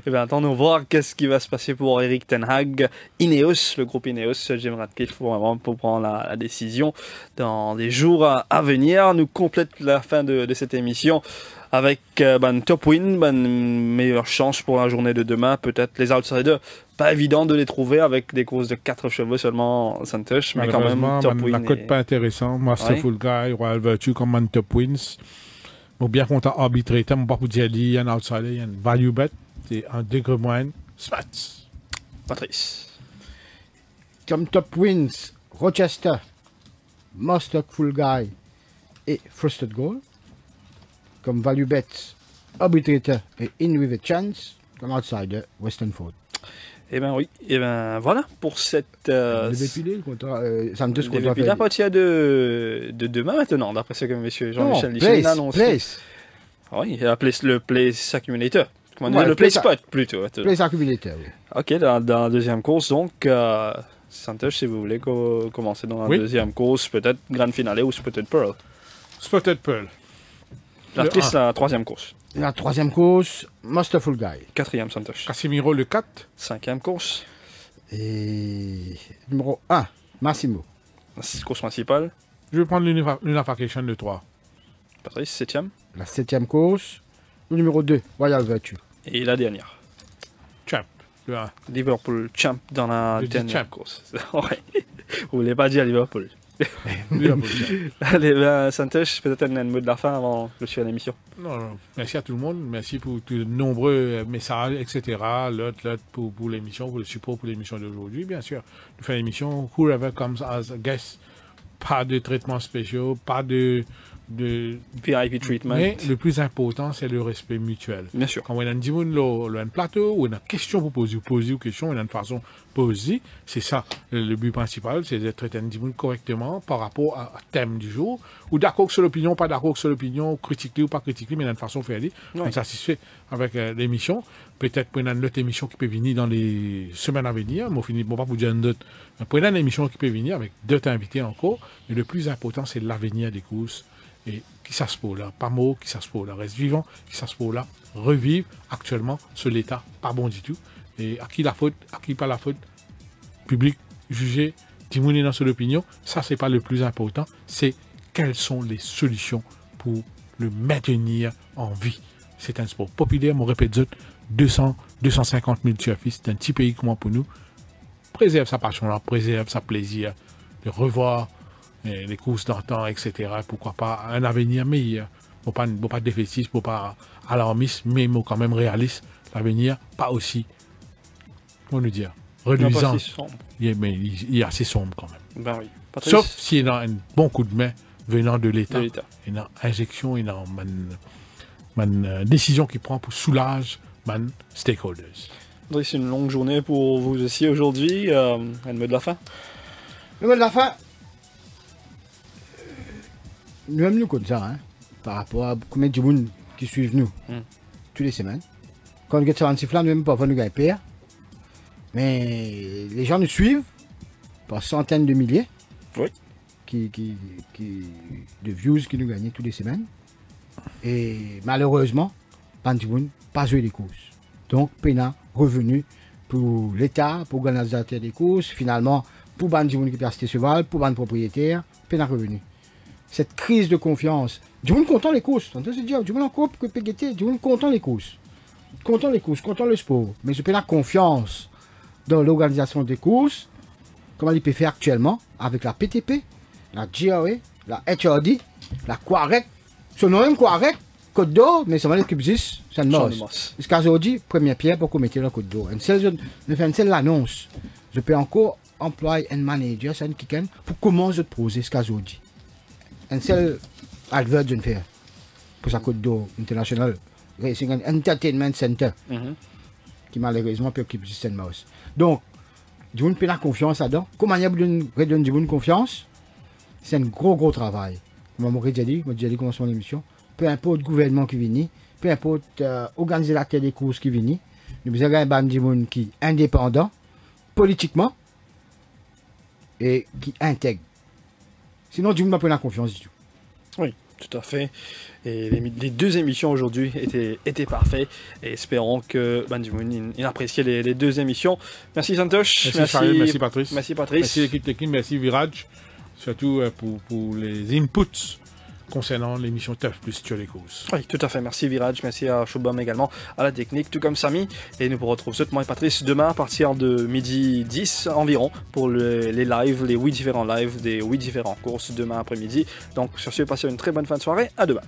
S1: Eh bien, attendons voir qu'est-ce qui va se passer pour Eric Ten Hag. Ineos, le groupe Ineos, Jim Ratcliffe pour prendre la décision dans des jours à venir. Nous complète la fin de cette émission avec top win, meilleure chance pour la journée de demain. Peut-être les outsiders, pas évident de les trouver avec des courses de 4 chevaux seulement, Santosh, mais quand même top win.
S2: La cote pas intéressant. Masterful Guy, Royal Virtue comme man top wins. Bon, bien qu'on t'a arbitré, on pas pour dire il y a un outsider, il y a un value bet, c'est un degré moyen, Spats.
S1: Patrice.
S3: Comme top wins, Rochester, Masterful Guy et Frosted Gold. Comme value bet, Arbitrator et In With A Chance. Comme outsider, Western Ford.
S1: Eh bien oui, et ben voilà pour cette...
S3: le dépilé, Santos contre
S1: la partie de demain maintenant, d'après ce que M. Jean-Michel Dichel annonce.
S3: Place.
S1: Oui, le Place Accumulator. Comment dire, le Place Spot plutôt.
S3: Place Accumulator, oui.
S1: Ok, dans la deuxième course, donc, Santos, si vous voulez commencer dans la deuxième course, peut-être Grande Finale ou Spotted Pearl.
S2: Spotted Pearl.
S1: L'artiste, la troisième course.
S3: La troisième course, Masterful Guy.
S1: Quatrième, Santos.
S2: Casimiro, le 4.
S1: Cinquième course.
S3: Et numéro 1, Massimo.
S1: Course principale.
S2: Je vais prendre l'Unification de 3.
S1: Patrice, septième.
S3: La septième course, le numéro 2, Royal Virtue.
S1: Et la dernière.
S2: Champ, le 1.
S1: Liverpool Champ dans la dernière course. Ouais. Vous voulez pas dire Liverpool. Allez, Santosh, peut-être un mot de la fin avant que je fasse l'émission.
S2: Non, merci à tout le monde, merci pour tous les nombreux messages, etc. L'autre pour l'émission, pour le support pour l'émission d'aujourd'hui, bien sûr. Nous faisons l'émission, whoever comes as a guest, pas de traitement spécial, pas de
S1: VIP treatment.
S2: Mais le plus important, c'est le respect mutuel.
S1: Bien sûr.
S2: Quand on a un plateau, ou une question pour poser une question, ou une façon poser, c'est ça le but principal, c'est de traiter un correctement par rapport à thème du jour, ou d'accord sur l'opinion, pas d'accord sur l'opinion, critiquer ou pas critiquer, mais d'une façon faire on est satisfait avec l'émission. Peut-être pour une autre émission qui peut venir dans les semaines à venir, mais bon, pas pour dire une autre, pour une émission qui peut venir avec d'autres invités encore, mais le plus important, c'est l'avenir des courses. Et qui ça se peut là, pas mort, qui ça se peut là, reste vivant, qui ça se peut là, revivre actuellement sur l'état, pas bon du tout. Et à qui la faute, à qui pas la faute, public, jugé, témoigner dans son opinion, ça c'est pas le plus important, c'est quelles sont les solutions pour le maintenir en vie. C'est un sport populaire, on répète 250 000 tuafis, c'est un petit pays comme pour nous. Préserve sa passion là, préserve sa plaisir de revoir les courses d'antan, etc. Pourquoi pas un avenir meilleur. Pas de défaitiste, pas alarmiste, mais quand même réaliste. L'avenir, pas aussi, comment nous dire, reluisant. Mais il est assez sombre quand même.
S1: Ben oui.
S2: Sauf s'il y a un bon coup de main venant de l'État. Une injection, une décision qu'il prend pour soulager les stakeholders.
S1: C'est une longue journée pour vous aussi aujourd'hui. Un mot de la fin.
S3: Le mot de la fin. Nous-mêmes, nous comme ça, par rapport à combien de gens qui suivent nous, toutes les semaines. Quand on regarde ce flamme, même parfois nous gagnons pire. Mais les gens nous suivent par centaines de milliers.
S1: Oui.
S3: De views qui nous gagnent toutes les semaines. Et malheureusement, pas de gens, pas joué des courses. Donc, pénal revenu pour l'État, pour l'organisateur des courses, finalement, pour les gens qui peuvent acheter cheval, pour les propriétaires, pénal revenu. Cette crise de confiance. Du monde content les courses. On se dit, du monde encore que PGT, du monde content les courses. Content les courses, content le sport. Mais je peux la confiance dans l'organisation des courses, comme il peut faire actuellement, avec la PTP, la GRA, la HRD, la Quarec, ce nom même Quarec, Côte d'Or, mais ça va être que existe, ça ne marche. Jusqu'à aujourd'hui, première pierre pour qu'on mette la Côte d'Or. Je fais une seule annonce. Je peux encore employer un manager, c'est un kicken, pour comment je te poser jusqu'à aujourd'hui. Un seul advert de faire pour sa Côte d'Or International Racing and Entertainment Center qui malheureusement peut occuper le système mouse. Donc, du monde peut la confiance là-dedans. Comment il y a redonner du monde confiance? C'est un gros travail. Comme je dit commencement de l'émission. Peu importe le gouvernement qui vient, peu importe organisateur des courses qui vient, nous avons un du monde qui est indépendant politiquement et qui intègre. Sinon, du monde n'a pas la confiance du tout.
S1: Oui, Tout à fait. Et les deux émissions aujourd'hui étaient parfaites. Et espérons que Banjimoun il apprécié les deux émissions. Merci Santosh.
S2: Merci Patrice.
S1: Merci Patrice.
S2: Merci l'équipe technique. Merci Viraj. Surtout pour les inputs concernant l'émission Tough plus sur les causes.
S1: Oui, tout à fait. Merci Viraj. Merci à Shubham également, à la technique, tout comme Samy. Et nous vous retrouvons moi et Patrice demain à partir de midi 10 environ pour les lives, les 8 différents lives des 8 différents courses demain après-midi. Donc sur ce, passez une très bonne fin de soirée. À demain.